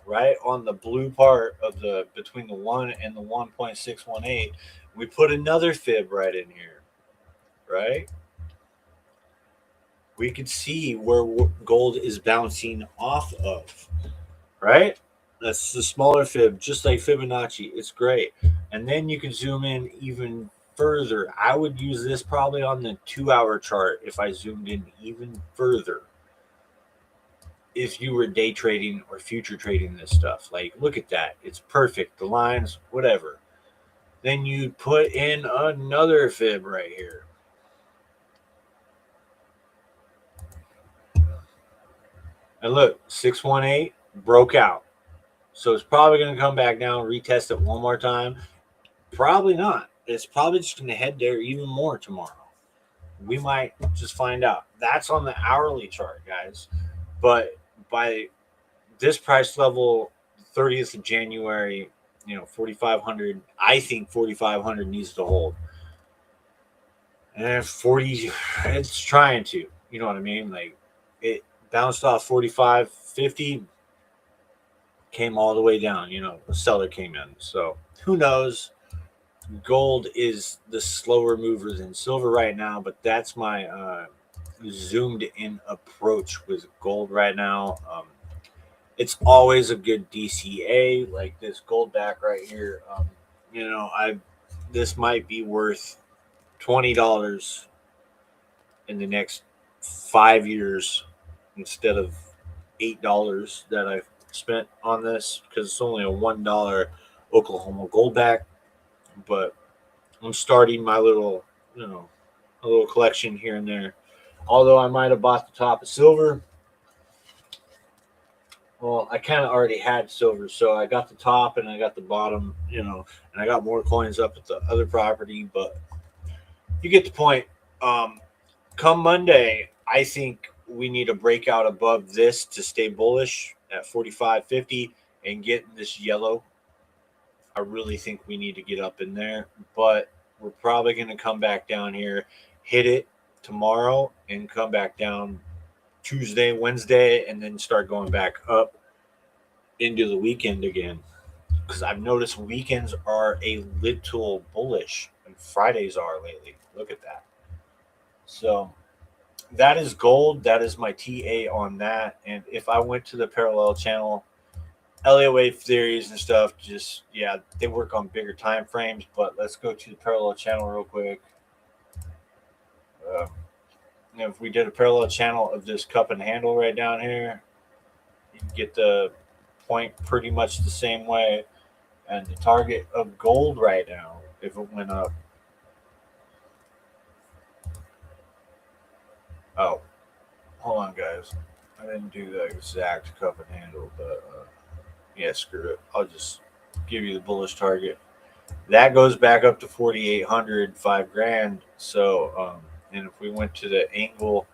right on the blue part of the between the 1 and the 1.618, we put another fib right in here, right? We could see where gold is bouncing off of, right? That's the smaller fib, just like Fibonacci. It's great. And then you can zoom in even further. I would use this probably on the 2-hour chart if I zoomed in even further. If you were day trading or future trading this stuff, like look at that, it's perfect, the lines, whatever. Then you put in another fib right here, and look, 618 broke out, so it's probably going to come back down, retest it one more time. Probably not. It's probably just going to head there even more tomorrow. We might just find out. That's on the hourly chart, guys. But by this price level, 30th of January, 4,500, I think 4,500 needs to hold. And 40, it's trying to, you know what I mean? Like it bounced off 45, 50, came all the way down, the seller came in. So who knows? Gold is the slower mover than silver right now, but that's my zoomed in approach with gold right now. It's always a good DCA, like this gold back right here. I this might be worth $20 in the next 5 years instead of $8 that I've spent on this because it's only a $1 Oklahoma goldback. But I'm starting my little, a little collection here and there. Although I might have bought the top of silver. Well, I kind of already had silver, so I got the top and I got the bottom, and I got more coins up at the other property. But you get the point. Come Monday, I think we need a breakout above this to stay bullish at 45.50 and get this yellow. I really think we need to get up in there, but we're probably going to come back down here, hit it tomorrow, and come back down Tuesday, Wednesday, and then start going back up into the weekend again. Because I've noticed weekends are a little bullish, and Fridays are lately. Look at that. So that is gold. That is my TA on that. And if I went to the parallel channel, Elliott wave theories and stuff, they work on bigger time frames. But let's go to the parallel channel real quick. If we did a parallel channel of this cup and handle right down here, you can get the point pretty much the same way. And the target of gold right now, if it went up. Oh, hold on, guys. I didn't do the exact cup and handle, but screw it. I'll just give you the bullish target. That goes back up to 4,800, $5,000. So, and if we went to the angle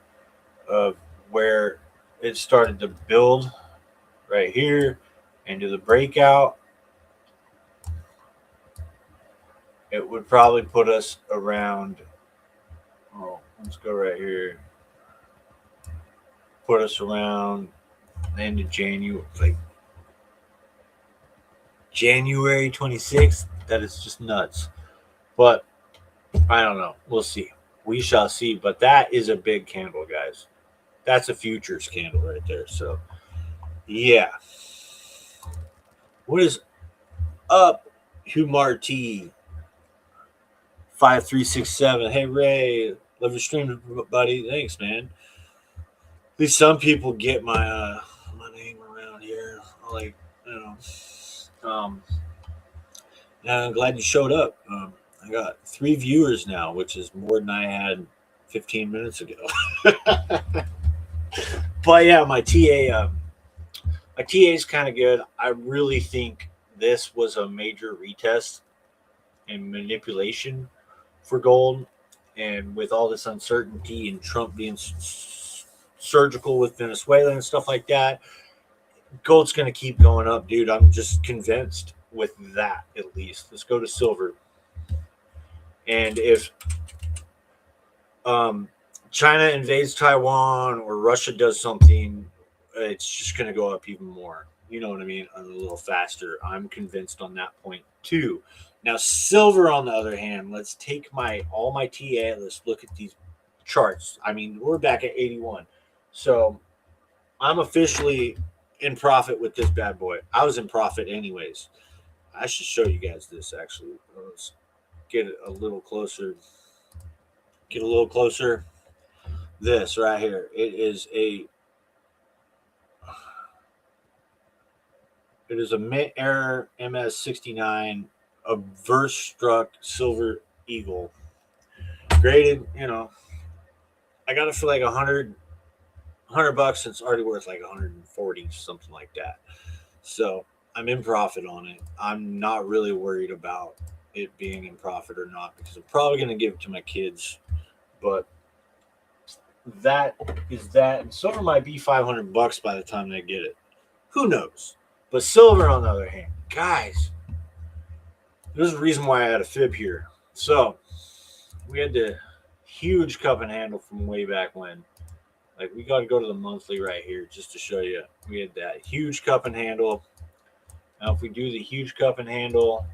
of where it started to build right here into the breakout, it would probably put us around, let's go right here. Put us around the end of January, like January 26th. That is just nuts. But I don't know. We'll see. We shall see. But that is a big candle, guys. That's a futures candle right there. So, yeah. What is up, Hugh Marty? 5367. Hey, Ray. Love your stream, buddy. Thanks, man. At least some people get my name around here. I'm glad you showed up. I got 3 viewers now, which is more than I had 15 minutes ago. But yeah, my TA is kind of good. I really think this was a major retest and manipulation for gold, and with all this uncertainty and Trump being surgical with Venezuela and stuff like that, gold's going to keep going up, dude. I'm just convinced with that, at least. Let's go to silver. And if China invades Taiwan or Russia does something, it's just going to go up even more. You know what I mean? A little faster. I'm convinced on that point too. Now, silver, on the other hand, let's take all my TA. Let's look at these charts. I mean, we're back at 81. So I'm officially in profit with this bad boy. I was in profit anyways. I should show you guys this, actually. Let's get it a little closer. This right here. It is a mint error MS69, a verse struck silver eagle. Graded, I got it for like $100. It's already worth like 140, something like that. So I'm in profit on it. I'm not really worried about it being in profit or not, because I'm probably going to give it to my kids. But that is that. And silver might be $500 by the time they get it. Who knows? But silver, on the other hand, guys, there's a reason why I had a fib here. So we had to huge cup and handle from way back when. Like, we got to go to the monthly right here just to show you. We had that huge cup and handle. Now, if we do the huge cup and handle,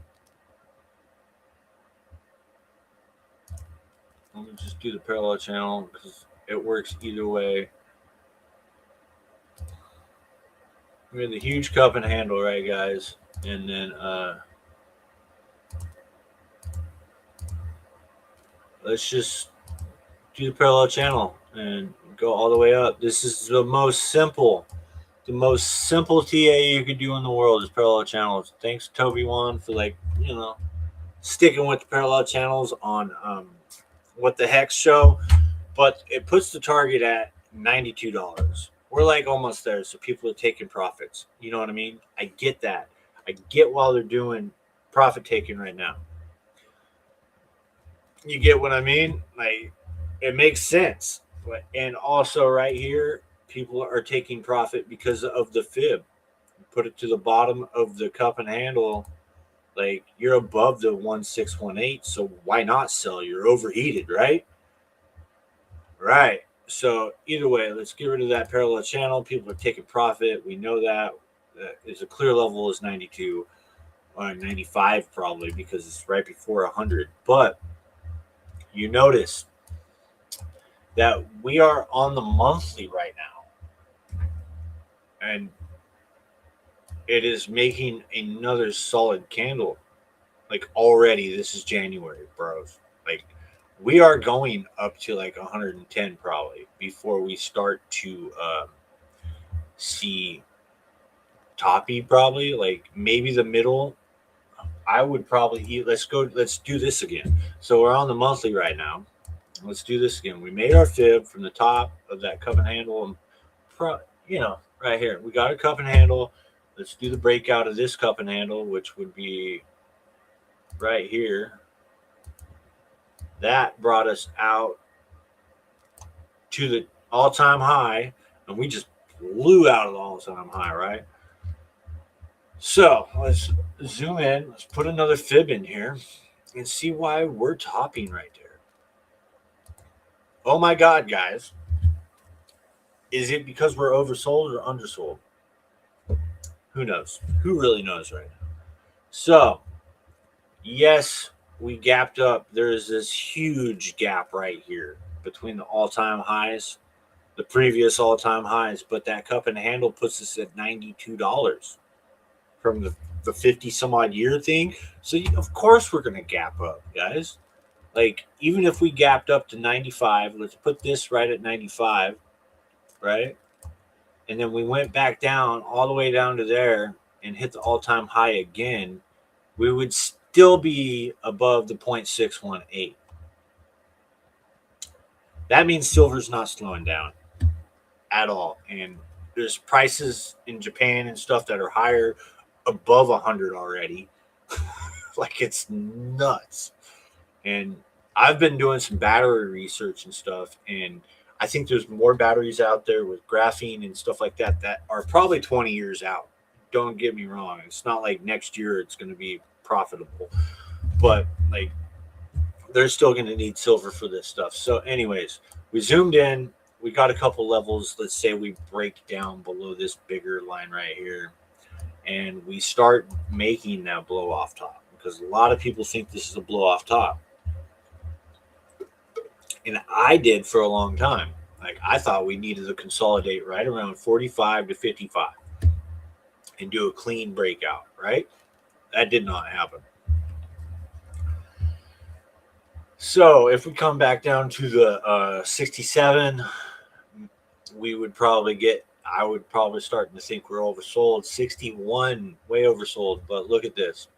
let me just do the parallel channel because it works either way. We had the huge cup and handle, right, guys? And then let's just do the parallel channel and go all the way up. This is the most simple TA you could do in the world is parallel channels. Thanks, Toby Wan, for, like, you know, sticking with the parallel channels on What the Heck show. But it puts the target at $92. We're like almost there, so people are taking profits. You know what I mean? I get that. I get why they're doing profit taking right now. You get what I mean? Like, it makes sense. And also right here, people are taking profit because of the fib. Put it to the bottom of the cup and handle. Like, you're above the 1618, so why not sell? You're overheated, right? Right. So either way, let's get rid of that parallel channel. People are taking profit. We know that. It's a clear level is 92 or 95 probably because it's right before 100. But you notice that we are on the monthly right now. And it is making another solid candle. Like, already, this is January, bros. Like, we are going up to like 110 probably before we start to see toppy, probably. Like, maybe the middle. I would probably eat. Let's do this again. So we're on the monthly right now. Let's do this again. We made our fib from the top of that cup and handle. You know, right here. We got a cup and handle. Let's do the breakout of this cup and handle, which would be right here. That brought us out to the all-time high, and we just blew out of the all-time high, right? So let's zoom in. Let's put another fib in here and see why we're topping right there. Oh my God, guys. Is it because we're oversold or undersold? Who knows? Who really knows right now? So, yes, we gapped up. There is this huge gap right here between the all-time highs, the previous all-time highs, but that cup and handle puts us at $92 from the 50 some odd year thing. So of course we're going to gap up, guys. Like, even if we gapped up to 95, let's put this right at 95, right? And then we went back down all the way down to there and hit the all-time high again, we would still be above the 0.618. That means silver's not slowing down at all. And there's prices in Japan and stuff that are higher, above 100 already. Like, it's nuts. And I've been doing some battery research and stuff, and I think there's more batteries out there with graphene and stuff like that that are probably 20 years out. Don't get me wrong. It's not like next year it's going to be profitable. But, like, they're still going to need silver for this stuff. So, anyways, we zoomed in. We got a couple levels. Let's say we break down below this bigger line right here, and we start making that blow off top, because a lot of people think this is a blow off top. And I did for a long time. Like, I thought we needed to consolidate right around 45 to 55 and do a clean breakout, right? That did not happen. So if we come back down to the 67, we would probably get, I would probably start to think we're oversold. 61, way oversold. But look at this.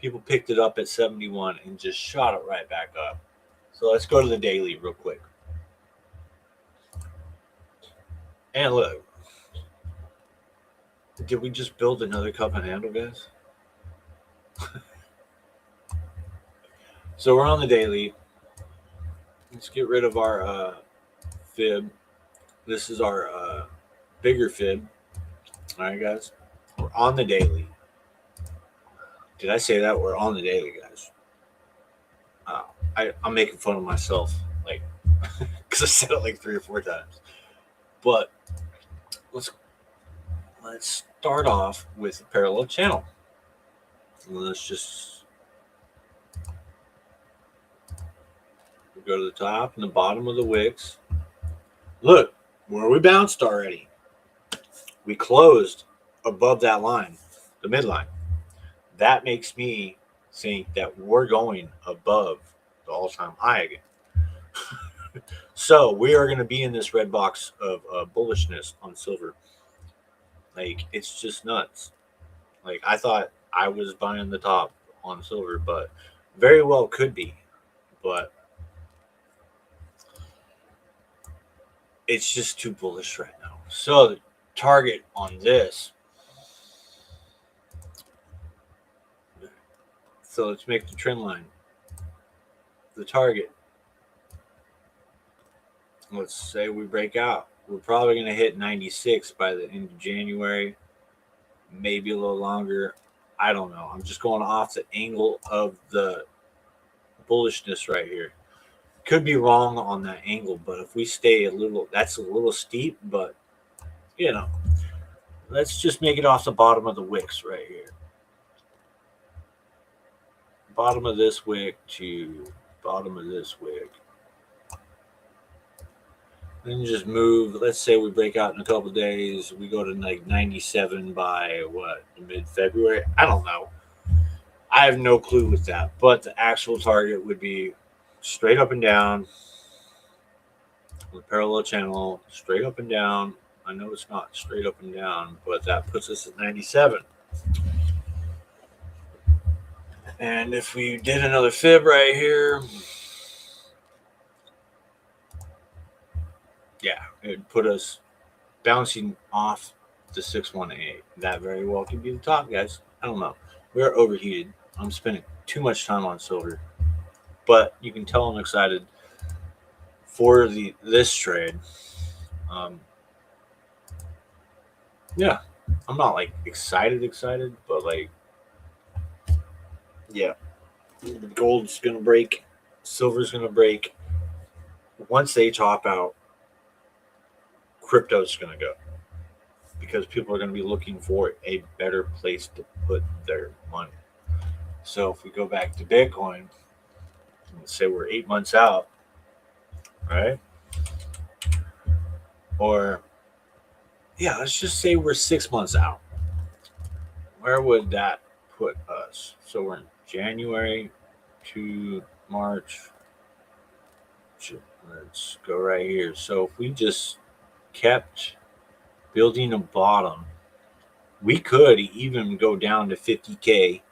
People picked it up at 71 and just shot it right back up. So let's go to the daily real quick. And look. Did we just build another cup and handle, guys? So we're on the daily. Let's get rid of our fib. This is our bigger fib. All right, guys. We're on the daily. Did I say that? We're on the daily, guys. I'm making fun of myself. Like, because I said it like 3 or 4 times. But let's start off with a parallel channel. Let's just go to the top and the bottom of the wicks. Look, where we bounced already. We closed above that line, the midline. That makes me think that we're going above the all-time high again. So we are going to be in this red box of bullishness on silver. Like, it's just nuts. Like, I thought I was buying the top on silver, but very well could be. But it's just too bullish right now. So the target on this. So let's make the trend line. The target. Let's say we break out. We're probably going to hit 96 by the end of January. Maybe a little longer. I don't know. I'm just going off the angle of the bullishness right here. Could be wrong on that angle, but if we stay a little, that's a little steep, but you know, let's just make it off the bottom of the wicks right here. Bottom of this wick to bottom of this wick. Then just move. Let's say we break out in a couple of days. We go to like 97 by what, mid-February? I don't know. I have no clue with that. But the actual target would be straight up and down. With parallel channel, straight up and down. I know it's not straight up and down, but that puts us at 97. And if we did another fib right here, yeah, it would put us bouncing off the 618. That very well could be the top, guys. I don't know. We're overheated. I'm spending too much time on silver. But you can tell I'm excited for this trade. Yeah, I'm not like excited, but like, yeah, gold's gonna break, silver's gonna break. Once they top out, crypto's gonna go because people are gonna be looking for a better place to put their money. So if we go back to Bitcoin, let's say we're 8 months out, right? Or yeah, let's just say we're 6 months out. Where would that put us? So we're in January to March. Let's go right here. So if we just kept building a bottom, we could even go down to 50K,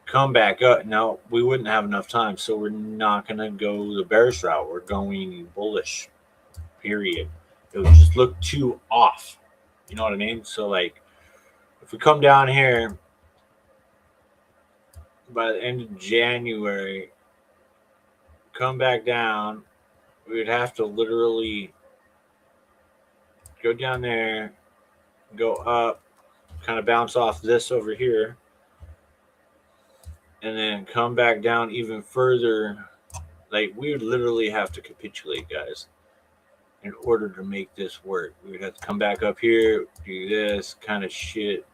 come back up. Now, we wouldn't have enough time, so we're not going to go the bearish route. We're going bullish, period. It would just look too off. You know what I mean? So, like, if we come down here by the end of January, come back down, we would have to literally go down there, go up, kind of bounce off this over here, and then come back down even further. Like, we would literally have to capitulate, guys, in order to make this work. We would have to come back up here, do this kind of shit.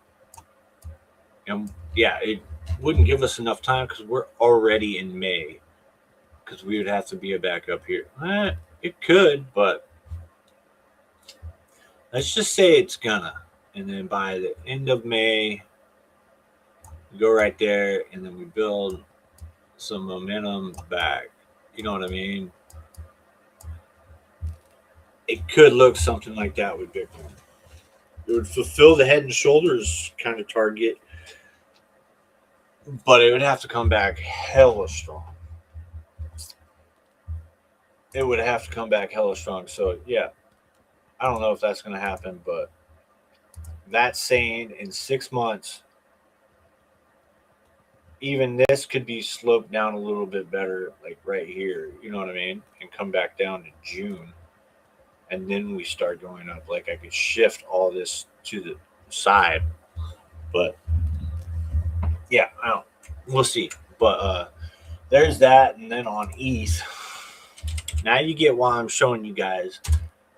And yeah, it wouldn't give us enough time because we're already in May. Because we would have to be back up here. It could, but let's just say it's gonna. And then by the end of May, we go right there, and then we build some momentum back. You know what I mean? It could look something like that with Bitcoin. It would fulfill the head and shoulders kind of target, but it would have to come back hella strong. It would have to come back hella strong. So, yeah, I don't know if that's going to happen, but that's saying in 6 months, even this could be sloped down a little bit better, like right here, you know what I mean? And come back down to June. And then we start going up. Like, I could shift all this to the side. But, yeah, I don't. We'll see. But there's that. And then on ETH, Now you get why I'm showing you guys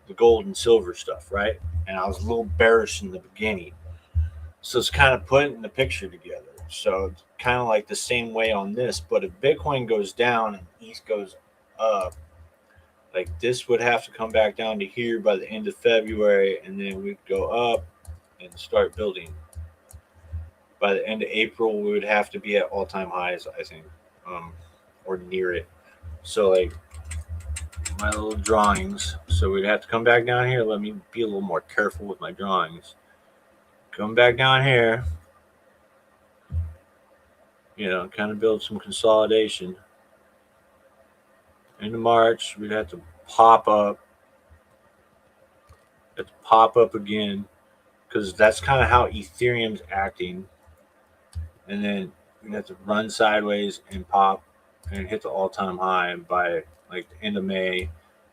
the gold and silver stuff, right? And I was a little bearish in the beginning. So it's kind of putting the picture together. So it's kind of like the same way on this. But if Bitcoin goes down and ETH goes up, like this would have to come back down to here by the end of February, and then we'd go up and start building. By the end of April, we would have to be at all-time highs, I think, or near it. So like my little drawings. So we'd have to come back down here. Let me be a little more careful with my drawings. Come back down here. Kind of build some consolidation. Into March, we'd have to pop up. Again, because that's kind of how Ethereum's acting. And then we'd have to run sideways and pop and hit the all-time high by like the end of May,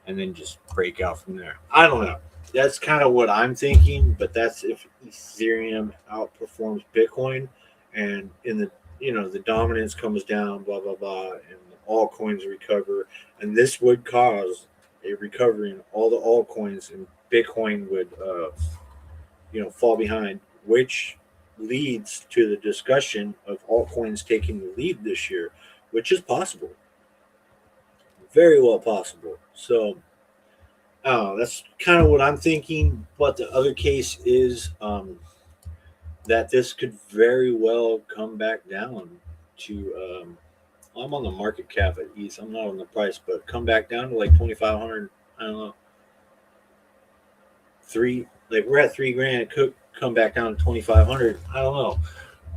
and then just break out from there. I don't know. That's kind of what I'm thinking, but that's if Ethereum outperforms Bitcoin, and in the the dominance comes down, blah blah blah, and all coins recover, and this would cause a recovery in all the altcoins, and Bitcoin would fall behind, which leads to the discussion of altcoins taking the lead this year, which is possible, very well possible. So that's kind of what I'm thinking. But the other case is that this could very well come back down to I'm on the market cap at ETH. I'm not on the price, but come back down to like 2,500. I don't know. We're at $3,000. It could come back down to 2,500. I don't know,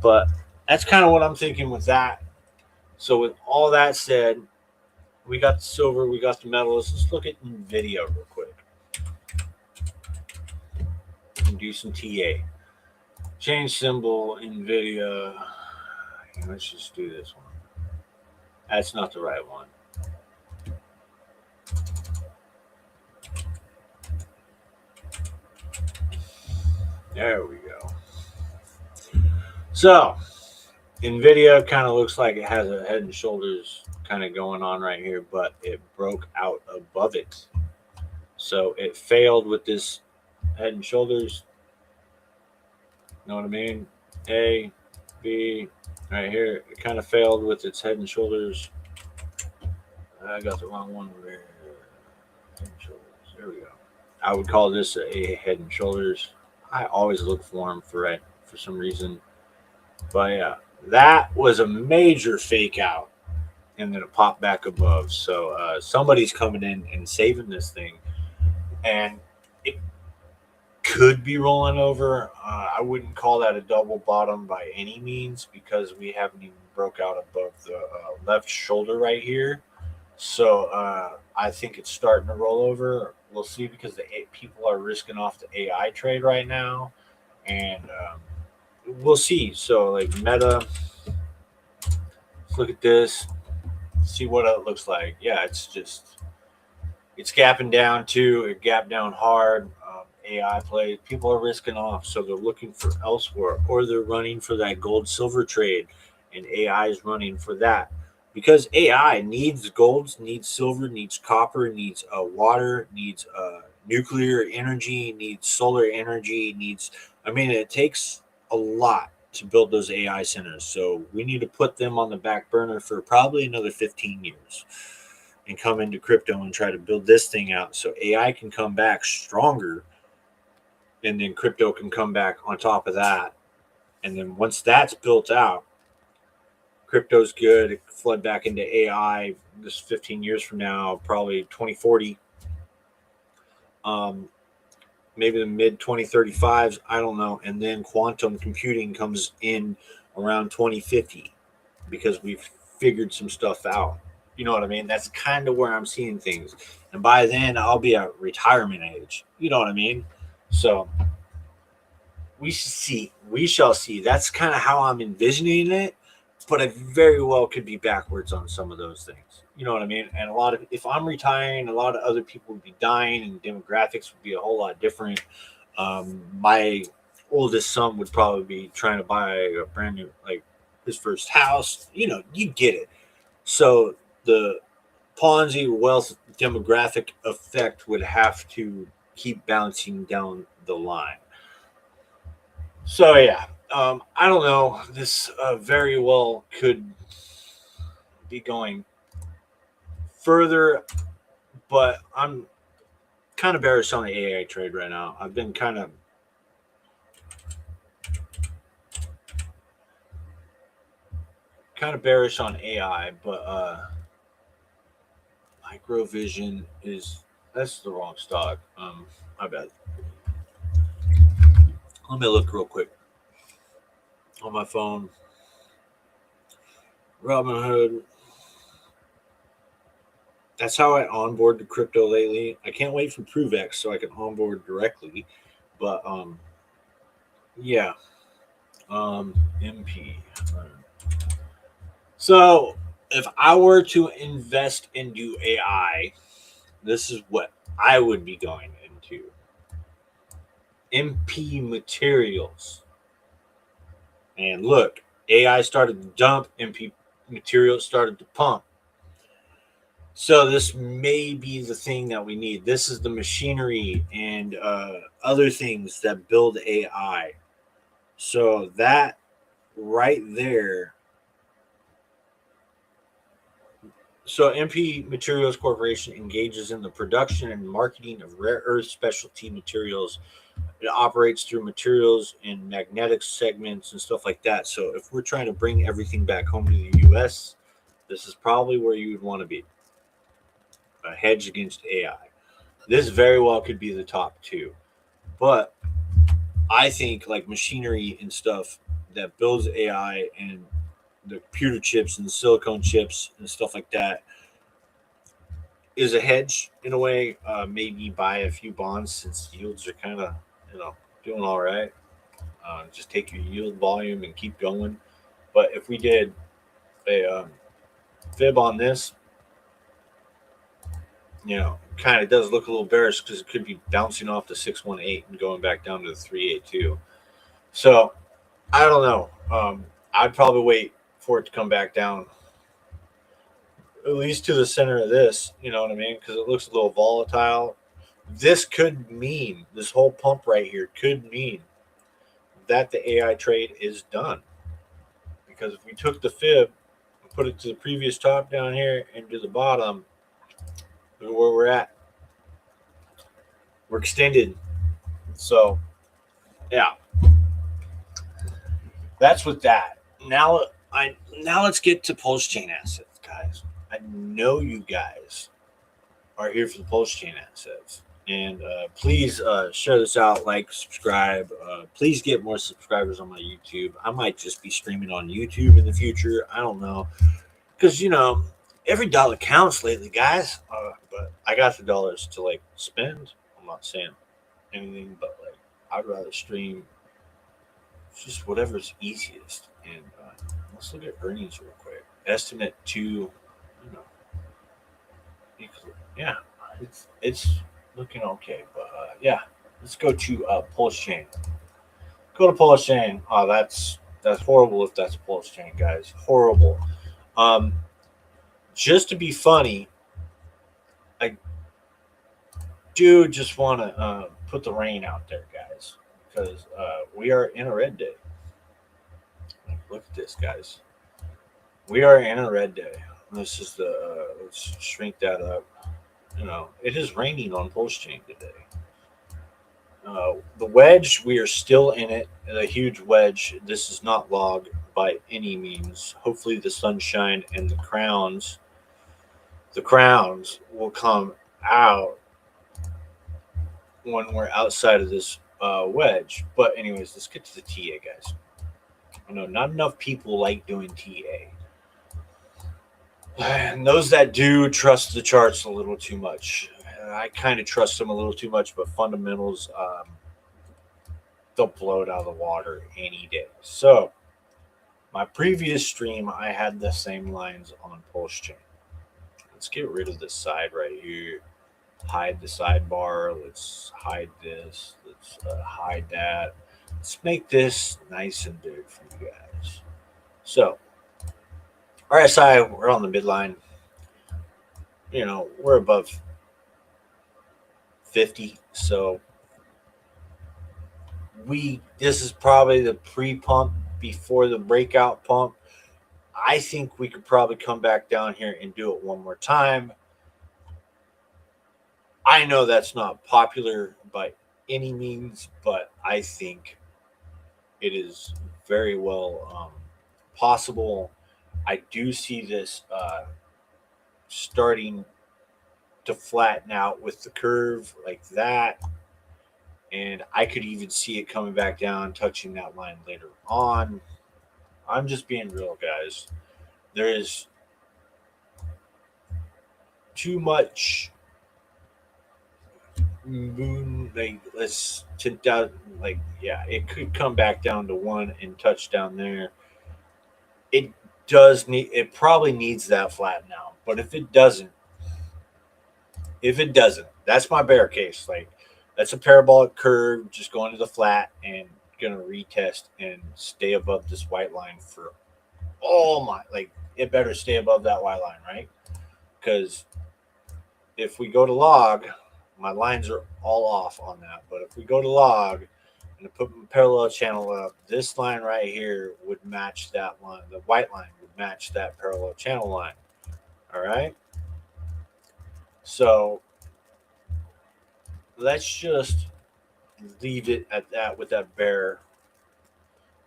but that's kind of what I'm thinking with that. So with all that said, we got the silver, we got the metals. Let's look at NVIDIA real quick and do some TA. Change symbol, NVIDIA. Let's just do this one. That's not the right one. There we go. So, NVIDIA kind of looks like it has a head and shoulders kind of going on right here, but it broke out above it. So it failed with this head and shoulders. Know what I mean? A, B, right here. It kind of failed with its head and shoulders. I got the wrong one over here. Head and shoulders. There we go. I would call this a head and shoulders. I always look for them for some reason. But yeah, that was a major fake out. And then it popped back above. So somebody's coming in and saving this thing. And it could be rolling over. I wouldn't call that a double bottom by any means, because we haven't even broke out above the left shoulder right here. So I think it's starting to roll over. We'll see, because the people are risking off the AI trade right now. And we'll see. So like Meta, let's look at this, see what it looks like. Yeah, it's gapping down too. It gapped down hard. AI play, people are risking off, so they're looking for elsewhere, or they're running for that gold silver trade, and AI is running for that, because AI needs gold, needs silver, needs copper, needs water, needs nuclear energy, needs solar energy, it takes a lot to build those AI centers. So we need to put them on the back burner for probably another 15 years and come into crypto and try to build this thing out so AI can come back stronger, and then crypto can come back on top of that. And then once that's built out, crypto's good. It can flood back into AI this 15 years from now, probably 2040. Maybe the mid 2035s, I don't know. And then quantum computing comes in around 2050, because we've figured some stuff out. You know what I mean? That's kind of where I'm seeing things. And by then, I'll be at retirement age. You know what I mean? So we shall see. That's kind of how I'm envisioning it. But it very well could be backwards on some of those things. You know what I mean? And if I'm retiring, a lot of other people would be dying, and demographics would be a whole lot different. My oldest son would probably be trying to buy a brand new, like his first house. You get it. So the Ponzi wealth demographic effect would have to keep bouncing down the line. So yeah, I don't know. This very well could be going further, but I'm kind of bearish on the AI trade right now. I've been kind of bearish on AI, but Microvision that's the wrong stock. My bad. Let me look real quick on my phone. Robinhood. That's how I onboard to crypto lately. I can't wait for ProveX so I can onboard directly. But yeah. MP. So if I were to invest into AI, this is what I would be going into. MP materials. And look, AI started to dump, MP materials started to pump. So this may be the thing that we need. This is the machinery and other things that build AI. So that right there. So MP Materials Corporation engages in the production and marketing of rare earth specialty materials. It operates through materials and magnetic segments and stuff like that. So if we're trying to bring everything back home to the US, this is probably where you would want to be. A hedge against AI. This very well could be the top two. But I think like machinery and stuff that builds AI and the computer chips and the silicone chips and stuff like that is a hedge in a way. Maybe buy a few bonds since yields are kind of doing all right. Just take your yield volume and keep going. But if we did a fib on this, kind of does look a little bearish because it could be bouncing off the 618 and going back down to the 382. So I don't know. I'd probably wait for it to come back down at least to the center of this. You know what I mean? Because it looks a little volatile. This could mean this whole pump right here could mean that the AI trade is done. Because if we took the fib and put it to the previous top down here and to the bottom, look at where we're at. We're extended. So, yeah, that's with that. Now let's get to Pulsechain assets, guys. I know you guys are here for the Pulsechain assets, and please share this out, like, subscribe. Please get more subscribers on my YouTube. I might just be streaming on YouTube in the future. I don't know, because every dollar counts lately, guys. But I got the dollars to like spend. I'm not saying anything, but like I'd rather stream just whatever's easiest. And let's look at earnings real quick. Estimate to, yeah, it's looking okay. But yeah, let's go to Pulsechain. Go to Pulsechain. Oh, that's horrible if that's Pulsechain, guys. Horrible. Just to be funny, I do just want to put the rain out there, guys, because we are in a red day. Look at this, guys. We are in a red day. This is let's shrink that up. It is raining on Pulsechain today. The wedge, we are still in it. A huge wedge. This is not log by any means. Hopefully, the sunshine and the crowns will come out when we're outside of this wedge. But anyways, let's get to the TA, guys. I know not enough people like doing TA. And those that do trust the charts a little too much. I kind of trust them a little too much, but fundamentals, they'll blow it out of the water any day. So, my previous stream, I had the same lines on Pulsechain. Let's get rid of this side right here. Hide the sidebar. Let's hide this. Let's hide that. Let's make this nice and big for you guys. So, RSI, we're on the midline. we're above 50. So this is probably the pre-pump before the breakout pump. I think we could probably come back down here and do it one more time. I know that's not popular by any means, but I think it is very well possible. I do see this starting to flatten out with the curve like that. And I could even see it coming back down, touching that line later on. I'm just being real, guys. There is too much moon. Like, let's tint out. Like, yeah, it could come back down to one and touch down there. It does need. It probably needs that flatten out. But if it doesn't, that's my bear case. Like, that's a parabolic curve just going to the flat and gonna retest and stay above this white line for like it better stay above that white line, right? Because if we go to log, my lines are all off on that. But if we go to log and put a parallel channel up, this line right here would match that line. The white line would match that parallel channel line. All right. So let's just leave it at that with that bear.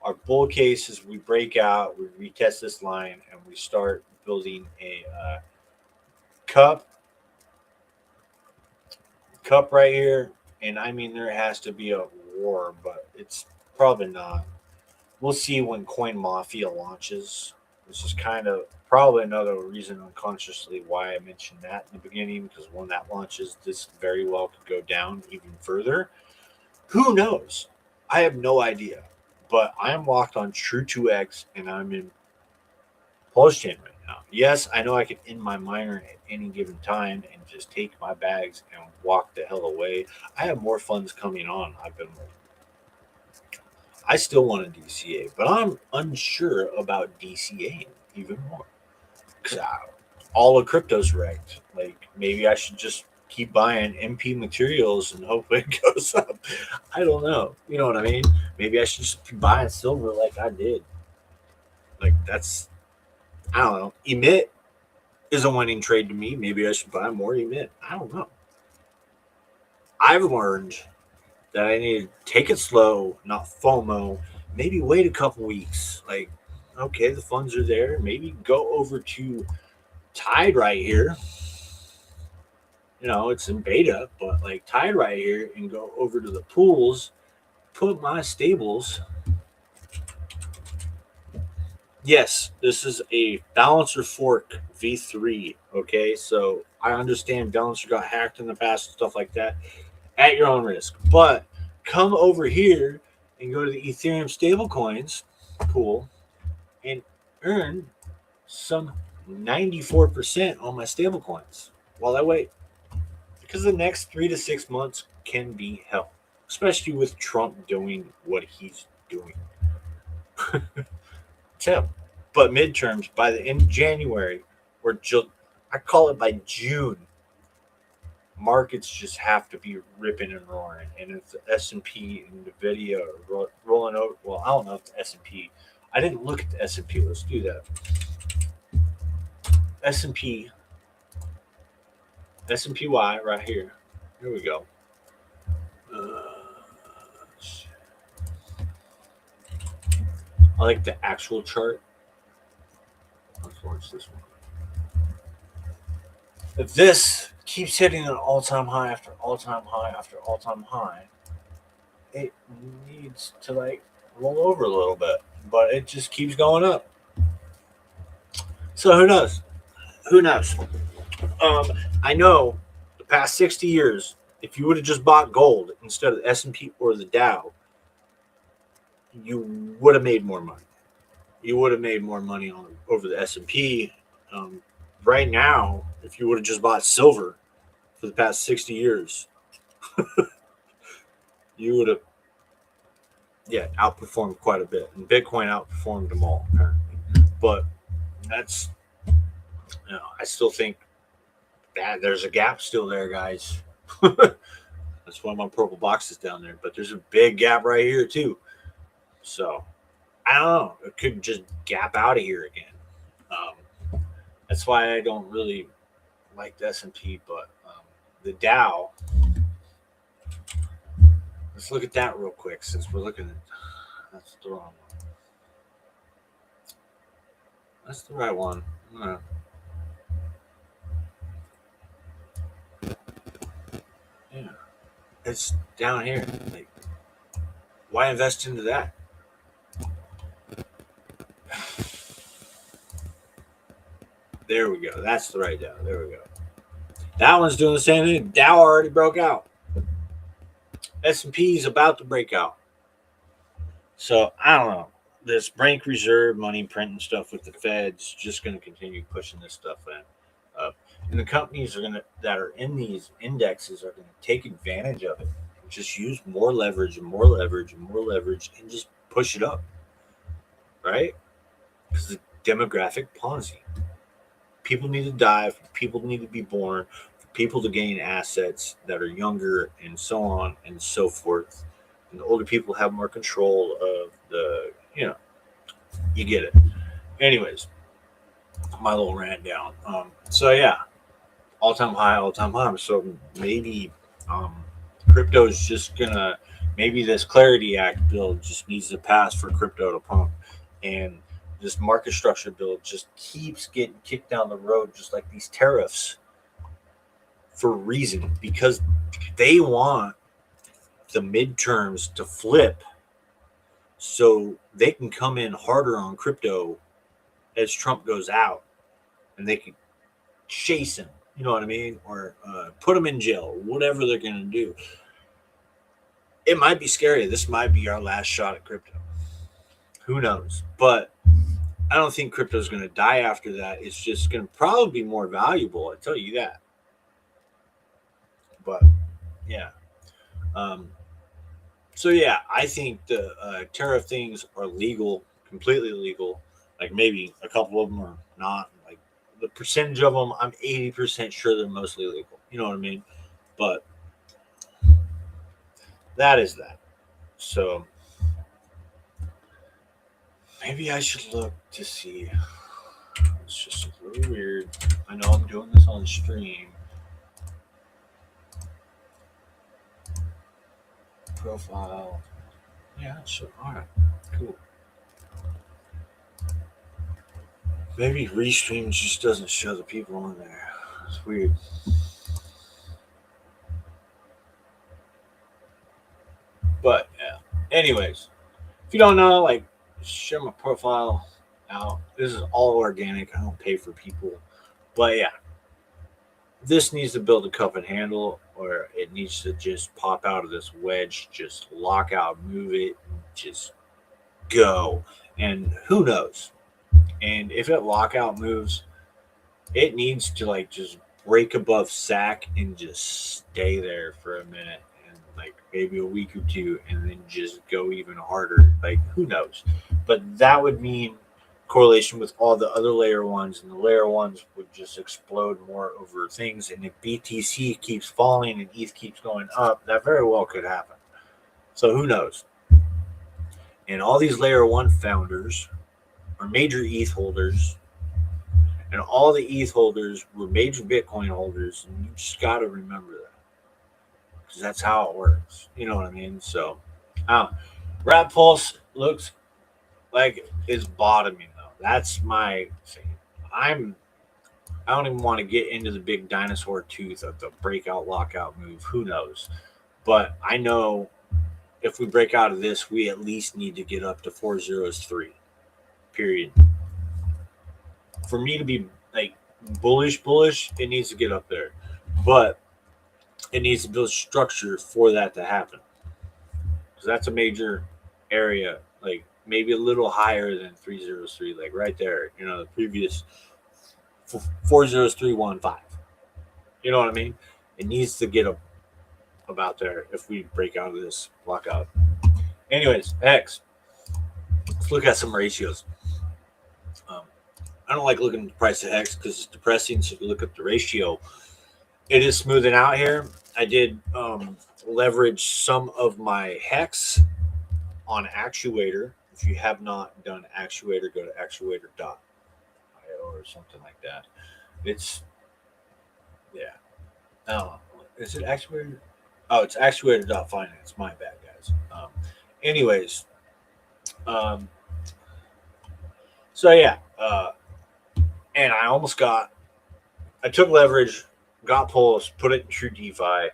Our bull case is we break out, we retest this line, and we start building a cup right here. And I mean, there has to be a war, but it's probably not. We'll see when Coin Mafia launches. This is kind of probably another reason unconsciously why I mentioned that in the beginning, because when that launches, this very well could go down even further. Who knows? I have no idea. But I'm locked on True 2X and I'm in Pulsechain right now. Yes, I know I could end my miner at any given time and just take my bags and walk the hell away. I have more funds coming on. I still want a DCA, but I'm unsure about DCA even more. Because all of crypto's wrecked. Like, maybe I should just keep buying MP materials and hope it goes up. I don't know. You know what I mean? Maybe I should just keep buying silver like I did. Like, I don't know. Emit is a winning trade to me. Maybe I should buy more Emit. I don't know. I've learned that I need to take it slow, not FOMO. Maybe wait a couple weeks. Like, okay, the funds are there. Maybe go over to Tide right here. It's in beta, but like Tide right here and go over to the pools, put my stables. Yes, this is a Balancer Fork V3. Okay, so I understand Balancer got hacked in the past and stuff like that. At your own risk. But come over here and go to the Ethereum stablecoins pool and earn some 94% on my stablecoins while I wait. Because the next 3 to 6 months can be hell, especially with Trump doing what he's doing. Tim. But midterms by the end of January or I call it by June, markets just have to be ripping and roaring. And if the S&P and Nvidia are rolling over, well, I don't know if the S&P. I didn't look at the S&P. Let's do that. S&P. S&PY right here. Here we go. I like the actual chart. Let's watch this one. If this keeps hitting an all-time high after all-time high after all-time high, it needs to like roll over a little bit, but it just keeps going up. So who knows? Who knows? I know the past 60 years, if you would have just bought gold instead of the S&P or the Dow, you would have made more money. You would have made more money over the S&P. Right now, if you would have just bought silver for the past 60 years, you would have, outperformed quite a bit. And Bitcoin outperformed them all, apparently. But that's, I still think there's a gap still there, guys. That's one of my purple boxes down there, but there's a big gap right here too. So I don't know. It could just gap out of here again. That's why I don't really like the S&P, but the Dow. Let's look at that real quick since we're looking at. That's the wrong one. That's the right one. Yeah, it's down here. Like, why invest into that? There we go. That's the right Dow. There we go. That one's doing the same thing. Dow already broke out. S&P is about to break out. So I don't know. This bank reserve money printing stuff with the Fed's just going to continue pushing this stuff up. And the companies that are in these indexes are going to take advantage of it. Just use more leverage and more leverage and more leverage and just push it up. Right? Because the demographic Ponzi. People need to die. People need to be born. For people to gain assets that are younger and so on and so forth. And the older people have more control of the, you get it. Anyways, my little rant down. So yeah, all-time high. So maybe crypto is just gonna, maybe this Clarity Act bill just needs to pass for crypto to pump, and this market structure bill just keeps getting kicked down the road, just like these tariffs, for a reason, because they want the midterms to flip so they can come in harder on crypto as Trump goes out, and they can chase him, you know what I mean, or put him in jail, whatever they're going to do. It might be scary. This might be our last shot at crypto. Who knows? But I don't think crypto is going to die after that. It's just going to probably be more valuable. I tell you that. But yeah. So yeah, I think the tariff things are legal, completely legal. Like maybe a couple of them are not. Like the percentage of them, I'm 80% sure they're mostly legal. You know what I mean? But that is that. So maybe I should look to see. It's just a little weird. I know I'm doing this on stream. Profile. Yeah, sure. All right. Cool. Maybe Restream just doesn't show the people on there. It's weird. But yeah. Anyways, if you don't know, like, share my profile out. This is all organic. I don't pay for people. But yeah, this needs to build a cup and handle, or it needs to just pop out of this wedge, just lock out, move it, and just go. And who knows? And if it lockout moves, it needs to like just break above SAC and just stay there for a minute, and like maybe a week or two, and then just go even harder. Like who knows? But that would mean correlation with all the other layer ones, and the layer ones would just explode more over things. And if BTC keeps falling and ETH keeps going up, that very well could happen. So who knows? And all these layer one founders are major ETH holders, and all the ETH holders were major Bitcoin holders, and you just got to remember that, because that's how it works. You know what I mean? So, Rat Pulse looks like it's bottoming though. That's my thing. I don't even want to get into the big dinosaur tooth of the breakout lockout move. Who knows? But I know if we break out of this, we at least need to get up to 403. Period. For me to be like bullish, it needs to get up there. But it needs to build structure for that to happen. Because that's a major area, like maybe a little higher than 303, like right there, the previous 40315. You know what I mean? It needs to get up about there if we break out of this lockout. Anyways, X. Let's look at some ratios. I don't like looking at the price of X because it's depressing. So if you look at the ratio, it is smoothing out here. I did leverage some of my hex on actuator. If you have not done actuator, go to actuator.io or something like that. It's, yeah. Oh, is it actuator? Oh, it's actuator.finance. My bad, guys. Anyways, um, so yeah, and I took leverage, got Pulse, put it in True DeFi,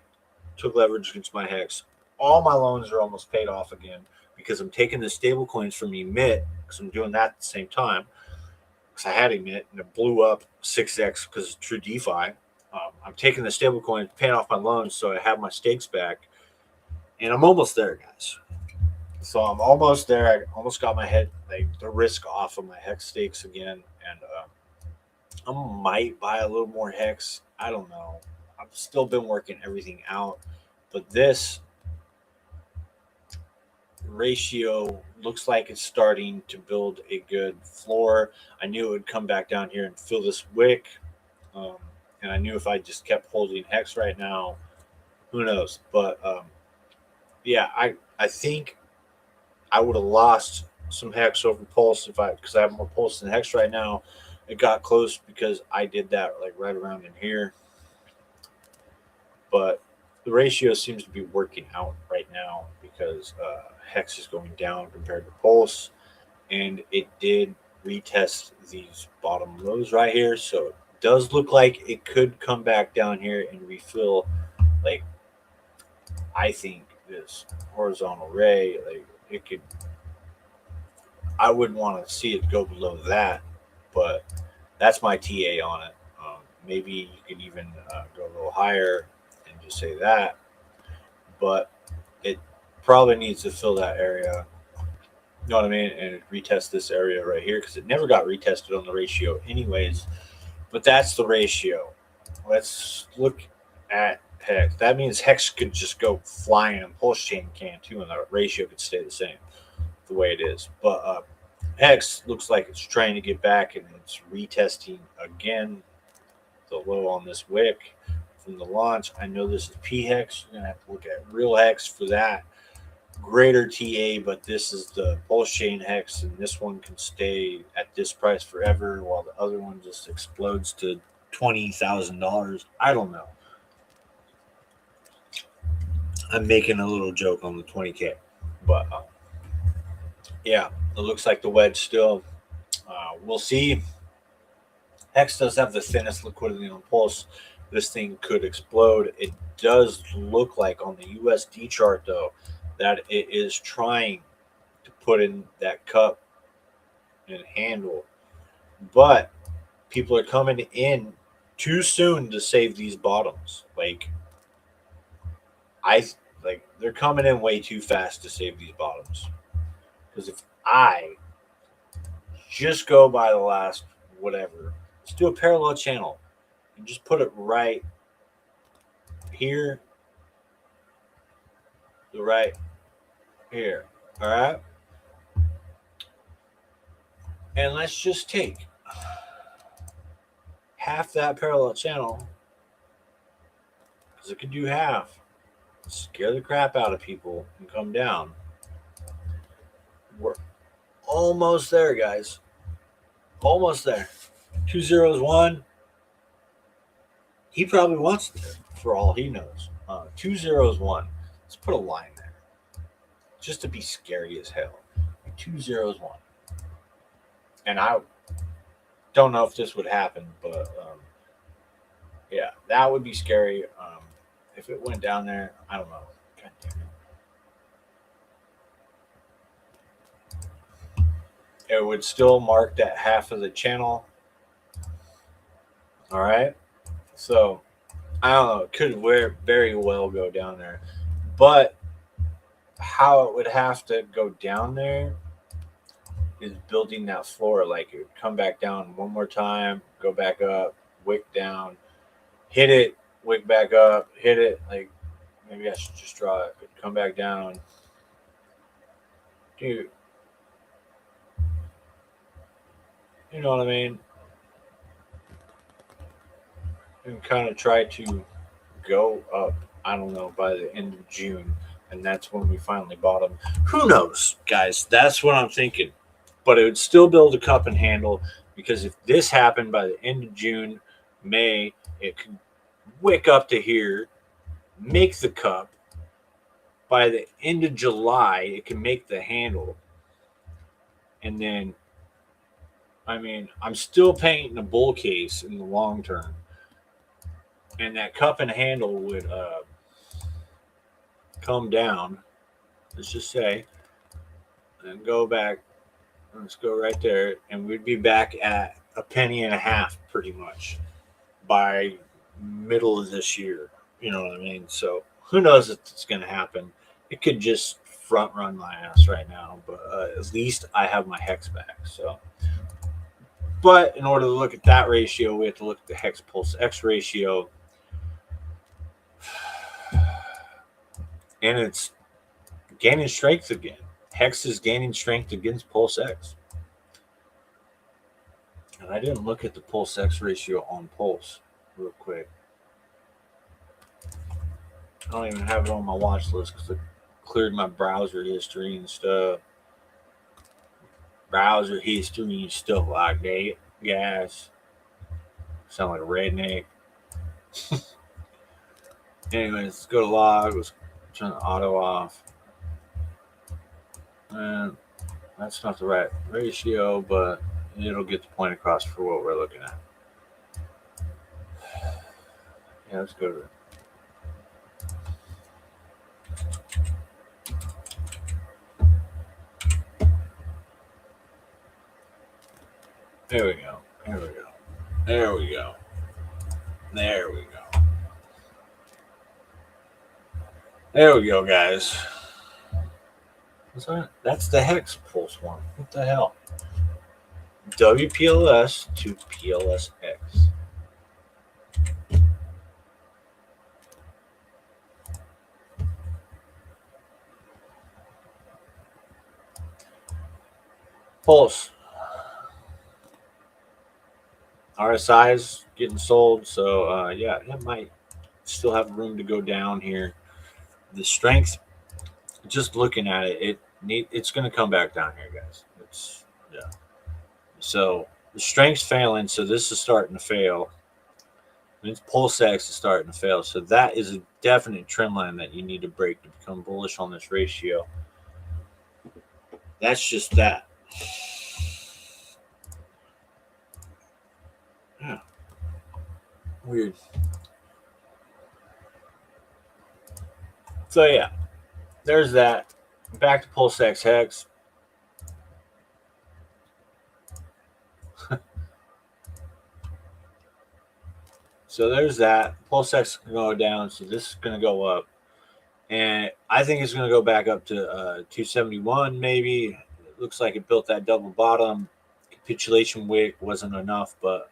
took leverage against my hex. All my loans are almost paid off again because I'm taking the stable coins from Emit because I'm doing that at the same time because I had Emit and it blew up 6x because of True DeFi. I'm taking the stable coins, paying off my loans so I have my stakes back, and I'm almost there, guys. So I'm almost there. I almost got my head, like the risk off of my hex stakes again, and I might buy a little more hex. I don't know. I've still been working everything out, but this ratio looks like it's starting to build a good floor. I knew it would come back down here and fill this wick, um, and I knew if I just kept holding hex right now, who knows? But yeah, I think I would have lost some hex over pulse if I because I have more pulse than hex right now. It got close because I did that like right around in here, but the ratio seems to be working out right now because hex is going down compared to pulse, and it did retest these bottom lows right here, so it does look like it could come back down here and refill. Like I think this horizontal ray, like it could. I wouldn't want to see it go below that, but that's my TA on it. Maybe you could even go a little higher and just say that, but it probably needs to fill that area. You know what I mean? And retest this area right here because it never got retested on the ratio, anyways. But that's the ratio. Let's look at hex. That means hex could just go flying and Pulsechain can too, and the ratio could stay the same the way it is. But hex looks like it's trying to get back and it's retesting again the low on this wick from the launch. I know this is P hex. You're gonna have to look at real hex for that greater TA, but this is the Pulsechain hex, and this one can stay at this price forever, while the other one just explodes to $20,000. I don't know. I'm making a little joke on the 20K, but yeah, it looks like the wedge still. We'll see. Hex does have the thinnest liquidity on Pulse. This thing could explode. It does look like on the USD chart, though, that it is trying to put in that cup and handle. But people are coming in too soon to save these bottoms. I like they're coming in way too fast to save these bottoms. Because if I just go by the last whatever, let's do a parallel channel and just put it right here, the right here. All right. And let's just take half that parallel channel because it could do half, scare the crap out of people, and come down. We're almost there, guys. Almost there. 201. He probably wants it for all he knows. 201. Let's put a line there just to be scary as hell. 201. And I don't know if this would happen, but yeah, that would be scary. If it went down there, I don't know. God damn it. It would still mark that half of the channel. All right. So I don't know. It could very well go down there. But how it would have to go down there is building that floor. Like it would come back down one more time, go back up, wick down, hit it, wick back up, hit it. Like maybe I should just draw it. Come back down. Dude. You know what I mean? And kind of try to go up, I don't know, by the end of June. And that's when we finally bought them. Who knows, guys? That's what I'm thinking. But it would still build a cup and handle, because if this happened by the end of June, May, it could wick up to here, make the cup. By the end of July, it can make the handle. And then, I mean, I'm still painting a bull case in the long term. And that cup and handle would come down, let's just say, and go back. Let's go right there. And we'd be back at a penny and a half pretty much by middle of this year. You know what I mean? So who knows if it's going to happen. It could just front run my ass right now, but at least I have my hex back. So, but in order to look at that ratio, we have to look at the hex pulse X ratio, and it's gaining strength again. Hex is gaining strength against pulse X. And I didn't look at the pulse X ratio on Pulse real quick. I don't even have it on my watch list because I cleared my browser history and stuff. Browser history and stuff like that, guys. Sound like a redneck. Anyways, let's go to log. Let's turn the auto off. And that's not the right ratio, but it'll get the point across for what we're looking at. Yeah, let's go to it. There we go. There we go. There we go. There we go. There we go, guys. What's that? That's the hex pulse one. What the hell? WPLS to PLSX. Pulse. RSI is getting sold, so yeah, it might still have room to go down here. The strength, just looking at it, it's going to come back down here, guys. It's yeah. So the strength's failing, so this is starting to fail. Means pulse X is starting to fail, so that is a definite trend line that you need to break to become bullish on this ratio. That's just that. Yeah. Weird. So yeah, there's that. Back to pulse X hex. So there's that. Pulse X can go down, so this is going to go up. And I think it's going to go back up to 271 maybe. It looks like it built that double bottom. Capitulation wick wasn't enough, but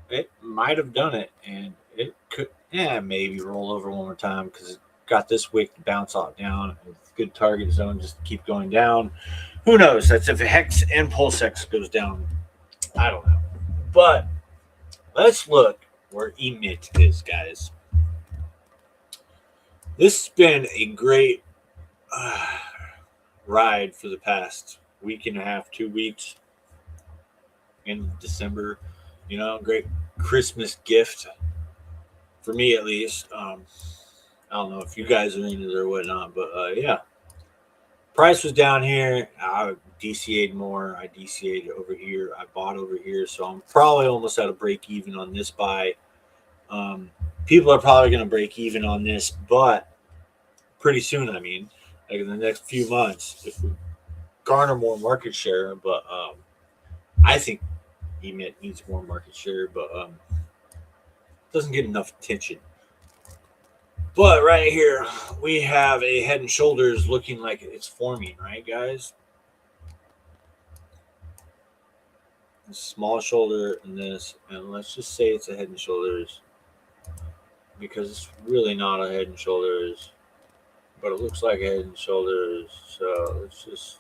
it might have done it. And it could, maybe roll over one more time because it got this wick to bounce off down. Good target zone just to keep going down. Who knows? That's if hex and pulse X goes down. I don't know. But let's look where emit is, guys. This has been a great ride for the past week and a half, 2 weeks in December. You know, great Christmas gift for me at least. I don't know if you guys are into it or whatnot, but yeah. Price was down here. I DCA'd more. I DCA'd over here. I bought over here. So I'm probably almost at a break even on this buy. People are probably going to break even on this, but pretty soon, I mean, like in the next few months, if we garner more market share. But I think emit needs more market share, but doesn't get enough attention. But right here, we have a head and shoulders looking like it's forming, right, guys? A small shoulder and this, and let's just say it's a head and shoulders because it's really not a head and shoulders, but it looks like a head and shoulders. So let's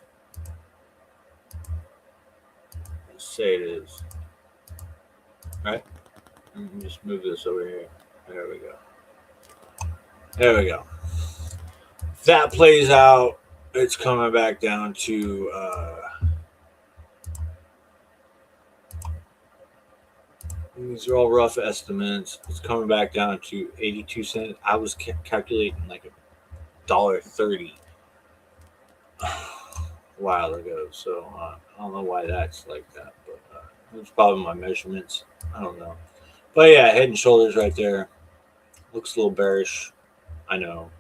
say it is. Right? Let me just move this over here. There we go. There we go. If that plays out, it's coming back down to these are all rough estimates. It's coming back down to 82 cents. I was calculating like $1.30 a while ago, so I don't know why that's like that, but it's probably my measurements. I don't know, but yeah, head and shoulders right there. Looks a little bearish, I know,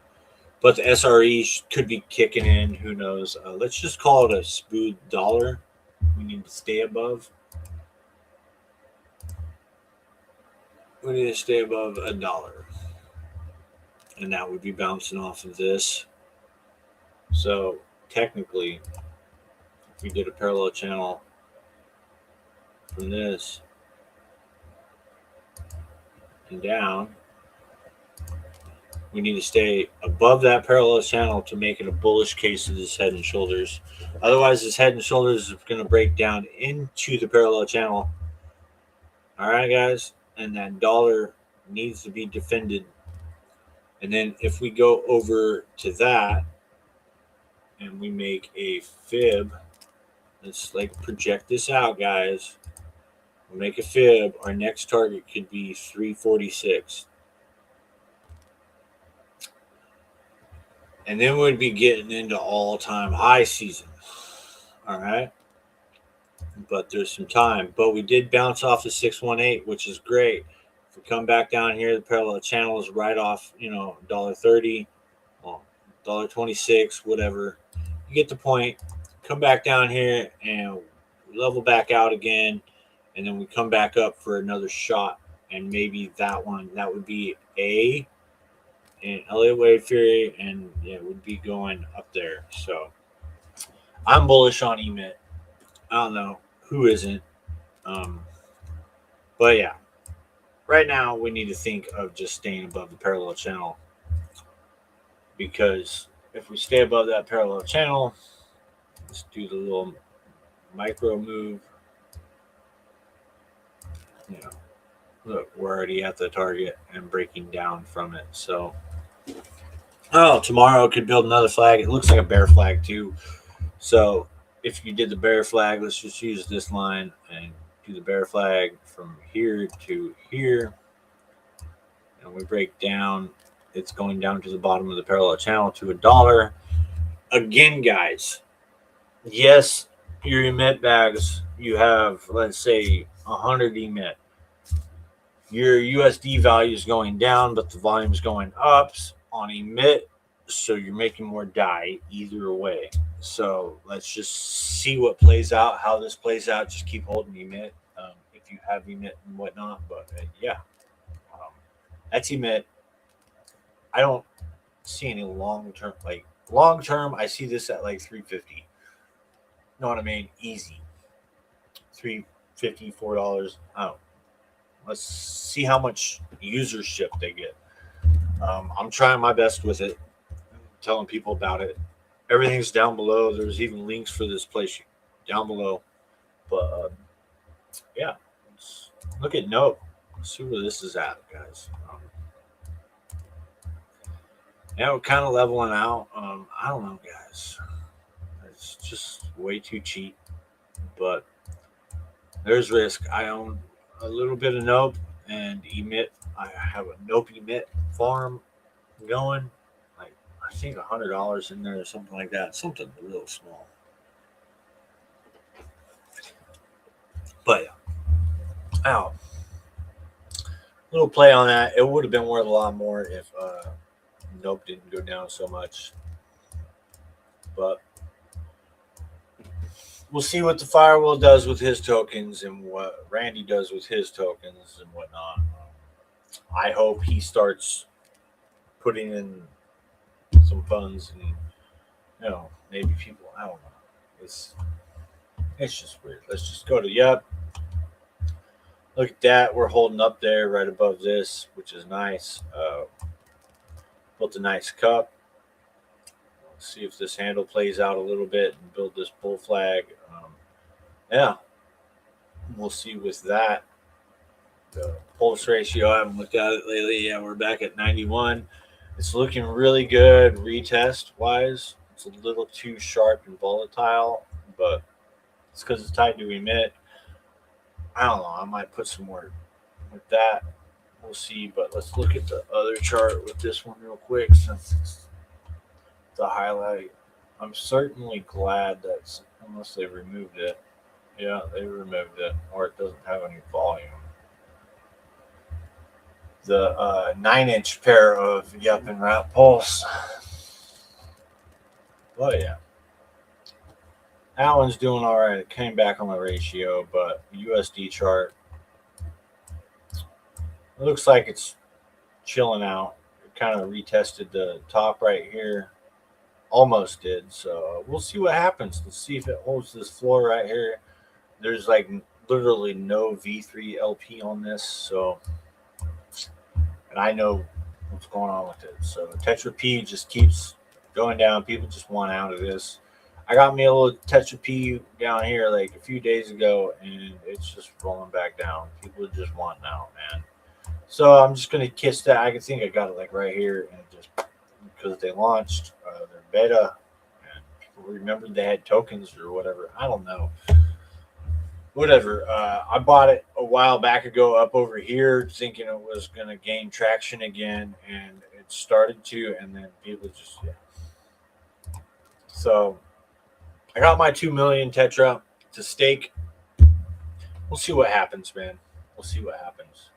but the SRE could be kicking in. Who knows? Let's just call it a smooth dollar. We need to stay above. We need to stay above $1, and that would be bouncing off of this. So technically, if we did a parallel channel from this and down, we need to stay above that parallel channel to make it a bullish case of this head and shoulders. Otherwise, this head and shoulders is going to break down into the parallel channel. All right, guys, and that dollar needs to be defended. And then if we go over to that and we make a fib, let's like project this out, guys. We'll make a fib. Our next target could be 346. And then we'd be getting into all-time high season. All right. But there's some time. But we did bounce off the 618, which is great. If we come back down here, the parallel channel is right off, $1.30, $1.26, whatever. You get the point. Come back down here and level back out again. And then we come back up for another shot. And maybe that would be A. And Elliott Wave Fury, and it would be going up there. So I'm bullish on emit. I don't know who isn't. But yeah, right now we need to think of just staying above the parallel channel, because if we stay above that parallel channel, let's do the little micro move. Look, we're already at the target and breaking down from it. So tomorrow could build another flag. It looks like a bear flag too. So if you did the bear flag, let's just use this line and do the bear flag from here to here. And we break down. It's going down to the bottom of the parallel channel to $1. Again, guys, yes, your emit bags, you have, let's say, 100 emit. Your USD value is going down, but the volume is going up on emit, so you're making more DAI either way. So let's just see what plays out, how this plays out. Just keep holding emit if you have emit and whatnot. But that's emit. I don't see any long term. Like long term, I see this at like 350. You know what I mean? Easy. $3.50, $4. I don't. Let's see how much usership they get. I'm trying my best with it, telling people about it. Everything's down below. There's even links for this place down below. But yeah, let's look at Note. Let's see where this is at, guys. Now we're kind of leveling out. I don't know, guys. It's just way too cheap. But there's risk. I own a little bit of Nope and emit. I have a Nope emit farm going. Like I think $100 in there or something like that. Something real small. But yeah, little play on that. It would have been worth a lot more if Nope didn't go down so much. But we'll see what the Firewall does with his tokens and what Randy does with his tokens and whatnot. I hope he starts putting in some funds and, maybe people, I don't know. It's just weird. Let's just go to, yep. Look at that. We're holding up there right above this, which is nice. Built a nice cup. Let's see if this handle plays out a little bit and build this bull flag. Yeah, we'll see with that. The pulse ratio, I haven't looked at it lately. Yeah, we're back at 91. It's looking really good retest wise. It's a little too sharp and volatile, but it's because it's tied to emit. I don't know. I might put some more with that. We'll see. But let's look at the other chart with this one real quick since it's the highlight. I'm certainly glad that unless they removed it. Yeah, they removed it, or it doesn't have any volume. The 9-inch pair of Yup and Wrap Pulse. Oh yeah, that one's doing all right. It came back on the ratio, but USD chart, it looks like it's chilling out. It kind of retested the top right here, almost did. So we'll see what happens. Let's see if it holds this floor right here. There's like literally no V3 LP on this, so and I know what's going on with it. So Tetra P just keeps going down. People just want out of this. I got me a little Tetra P down here like a few days ago, and it's just rolling back down. People are just wanting out, man. So I'm just gonna kiss that. I can think I got it like right here, and just because they launched their beta, and people remembered they had tokens or whatever. I don't know. Whatever. I bought it a while back ago up over here, thinking it was going to gain traction again, and it started to, and then people just, yeah. So I got my 2 million Tetra to stake. We'll see what happens, man. We'll see what happens.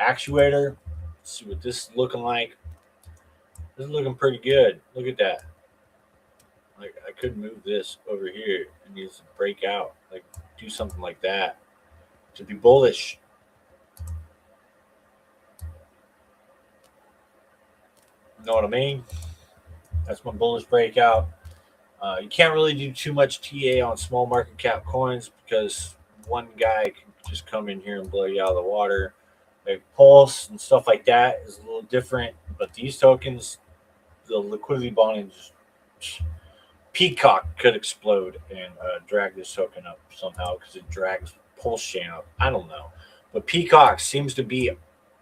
Actuator, let's see what this is looking like. This is looking pretty good. Look at that. Like, I could move this over here. It needs to break out. Like, do something like that to be bullish. You know what I mean? That's my bullish breakout. You can't really do too much TA on small market cap coins because one guy can just come in here and blow you out of the water. Like Pulse and stuff like that is a little different, but these tokens, the liquidity bonding just Peacock could explode and drag this token up somehow because it drags Pulsechain up. I don't know. But Peacock seems to be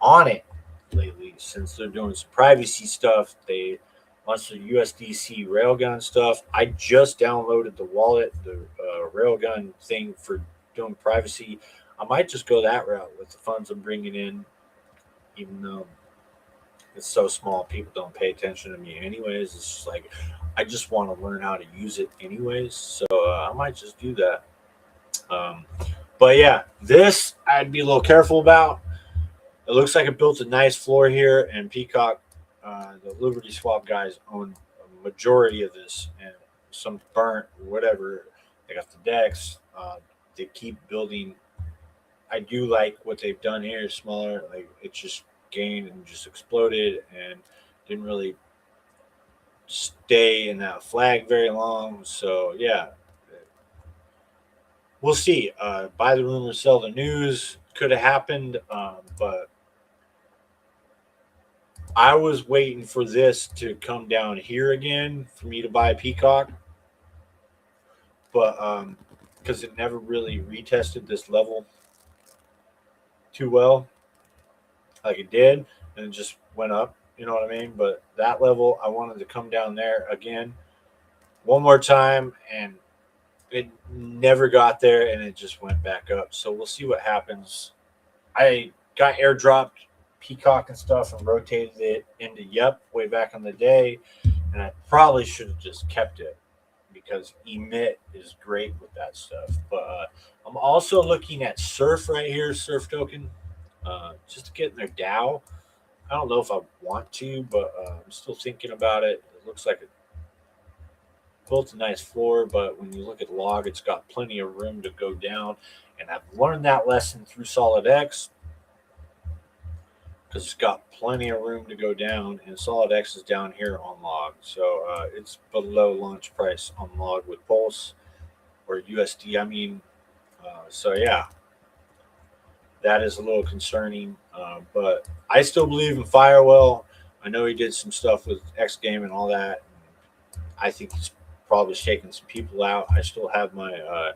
on it lately since they're doing some privacy stuff. They launched the USDC Railgun stuff. I just downloaded the wallet, the Railgun thing for doing privacy. I might just go that route with the funds I'm bringing in, even though it's so small, people don't pay attention to me anyways. It's just like, I just want to learn how to use it anyways. So I might just do that. But yeah, this I'd be a little careful about. It looks like it built a nice floor here, and Peacock, the Liberty Swap guys own a majority of this, and some burnt or whatever. They got the decks. They keep building. I do like what they've done here. Smaller, like it just gained and just exploded and didn't really stay in that flag very long. So yeah, we'll see. Buy the rumor, sell the news could have happened, but I was waiting for this to come down here again for me to buy Peacock, but because it never really retested this level too well like it did, and it just went up, you know what I mean? But that level, I wanted to come down there again one more time, and it never got there, and it just went back up. So we'll see what happens. I got airdropped Peacock and stuff and rotated it into Yup way back in the day, and I probably should have just kept it because emit is great with that stuff. But I'm also looking at Surf right here, Surf token, just to get in their DAO. I don't know if I want to, but I'm still thinking about it. It looks like it built a nice floor, but when you look at log, it's got plenty of room to go down. And I've learned that lesson through SolidX because it's got plenty of room to go down, and SolidX is down here on log. So it's below launch price on log with Pulse or USD, I mean. So yeah, that is a little concerning, but I still believe in Firewell. I know he did some stuff with X Game and all that. I think he's probably shaking some people out. I still have my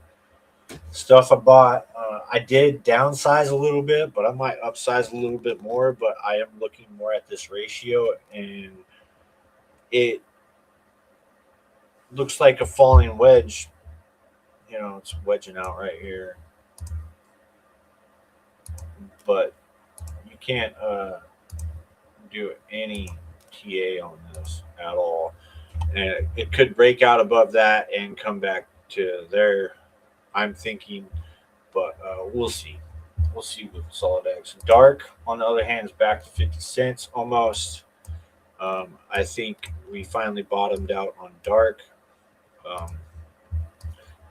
stuff I bought. I did downsize a little bit, but I might upsize a little bit more. But I am looking more at this ratio, and it looks like a falling wedge. It's wedging out right here, but you can't do any TA on this at all. And it could break out above that and come back to there, I'm thinking, but we'll see. We'll see with SolidX. Dark, on the other hand, is back to 50 cents almost. I think we finally bottomed out on Dark.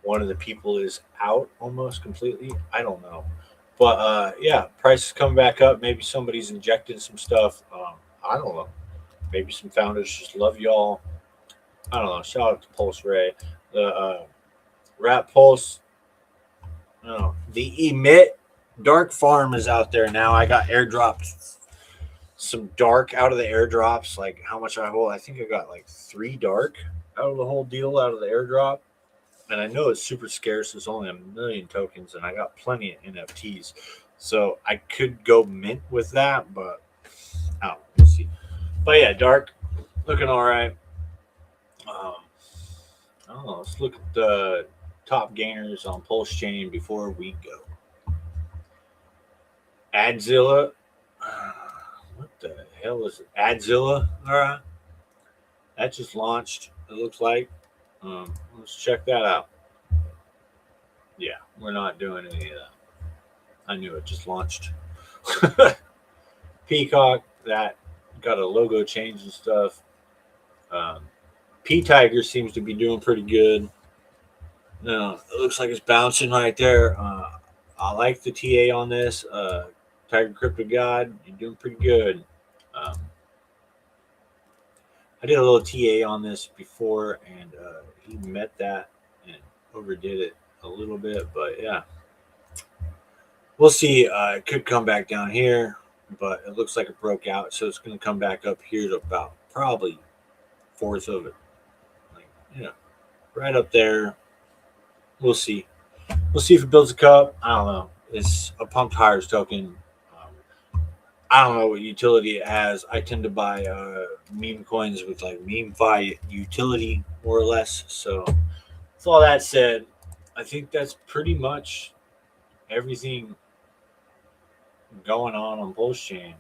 One of the people is out almost completely. I don't know. But yeah, prices come back up. Maybe somebody's injecting some stuff. I don't know. Maybe some founders just love y'all. I don't know. Shout out to Pulse Ray. The Rat Pulse. The Emit Dark Farm is out there now. I got airdropped some dark out of the airdrops. Like how much I hold? I think I got like 3 dark out of the whole deal out of the airdrop. And I know it's super scarce. There's only 1 million tokens, and I got plenty of NFTs. So I could go mint with that, but I don't know. We'll see. But yeah, dark looking all right. I don't know. Let's look at the top gainers on Pulsechain before we go. Adzilla. What the hell is it? Adzilla. All right. That just launched, it looks like. Let's check that out. Yeah, we're not doing any of that. I knew it just launched. Peacock, that got a logo change and stuff. P-Tiger seems to be doing pretty good. It looks like it's bouncing right there. I like the TA on this. Tiger Crypto God, you're doing pretty good. I did a little TA on this before, and he met that and overdid it a little bit. But yeah, we'll see. It could come back down here, but it looks like it broke out, so it's going to come back up here to about probably 1/4 of it. Right up there. We'll see. We'll see if it builds a cup. I don't know. It's a pumped hires token. I don't know what utility it has. I tend to buy meme coins with like meme-fi utility, more or less. So, with all that said, I think that's pretty much everything going on Pulsechain.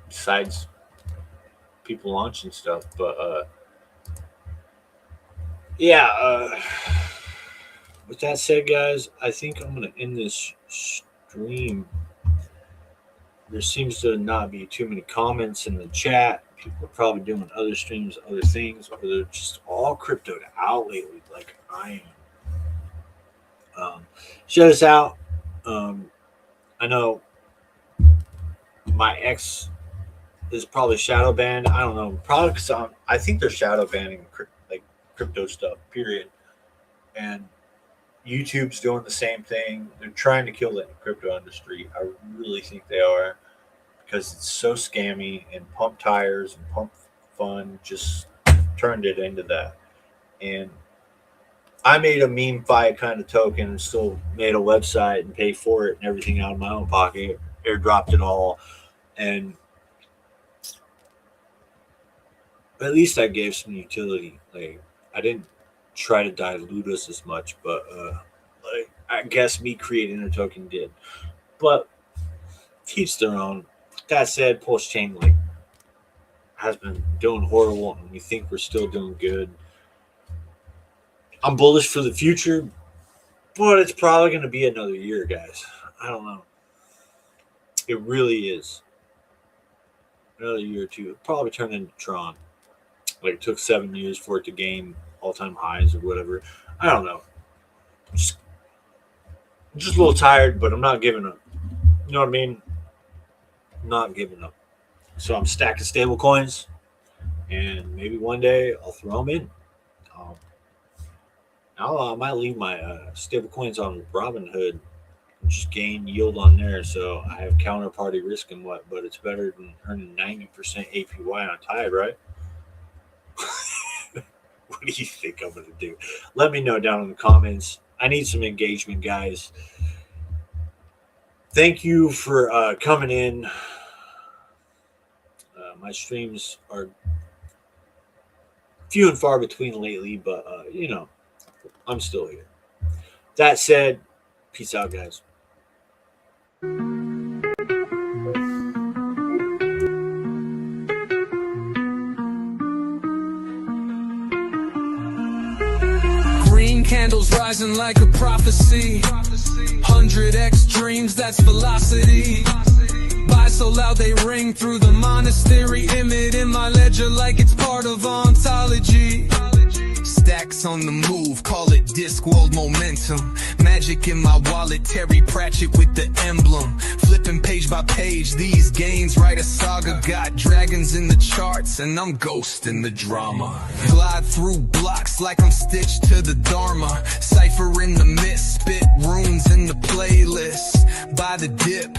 Besides people launching stuff, but yeah. With that said, guys, I think I'm gonna end this stream. There seems to not be too many comments in the chat. People are probably doing other streams, other things, or they're just all cryptoed out lately, like I am. Shout us out. I know my ex is probably shadow banned. I don't know. Probably because I think they're shadow banning like crypto stuff, period. And YouTube's doing the same thing. They're trying to kill the crypto industry. I really think they are, because it's so scammy, and Pump Tires and Pump Fun just turned it into that. And I made a meme-fi kind of token and still made a website and paid for it and everything out of my own pocket, airdropped it all. And at least I gave some utility. Like, I didn't try to dilute us as much, but like, I guess me creating a token did. But teach their own. That said, Pulsechain like has been doing horrible, and we think we're still doing good. I'm bullish for the future, but it's probably going to be another year, guys. I don't know. It really is. Another year or two. It'll probably turn into Tron. Like, it took 7 years for it to gain all-time highs or whatever. I don't know. I'm just a little tired, but I'm not giving up. You know what I mean? Not giving up. So I'm stacking stable coins, and maybe one day I'll throw them in. I might leave my stable coins on Robinhood and just gain yield on there, so I have counterparty risk and what, but it's better than earning 90% APY on Tide, right? What do you think I'm going to do? Let me know down in the comments. I need some engagement, guys. Thank you for coming in. My streams are few and far between lately, but you know, I'm still here. That said, peace out, guys. Green candles rising like a prophecy. 100x dreams, that's velocity. Buy so loud they ring through the monastery. Image in my ledger like it's part of ontology. Stacks on the move, call it Discworld momentum. Magic in my wallet, Terry Pratchett with the emblem. Flipping page by page, these gains write a saga. Got dragons in the charts, and I'm ghosting the drama. Glide through blocks like I'm stitched to the Dharma. Cipher in the mist, spit runes in the playlist. By the dip,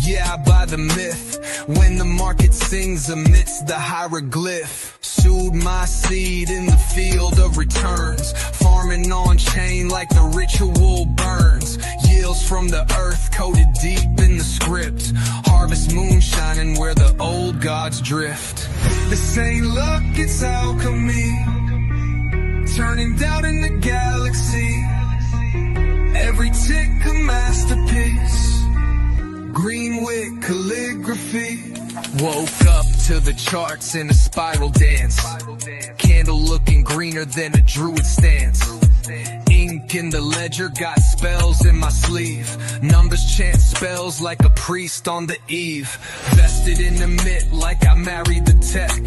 yeah, I buy the myth. When the market sings amidst the hieroglyph. Sowed my seed in the field of returns. Farming on chain like the ritual burns. Yields from the earth coated deep in the script. Harvest moonshining where the old gods drift. This ain't luck, it's alchemy. Turning doubt into galaxy. Every tick a masterpiece. Green wick calligraphy. Woke up to the charts in a spiral dance. Candle looking greener than a druid stance. Ink in the ledger, got spells in my sleeve. Numbers chant spells like a priest on the eve. Vested in the myth like I married the tech.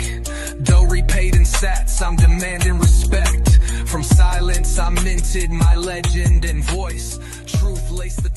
Though repaid in sats, I'm demanding respect. From silence I minted my legend and voice. Truth laced the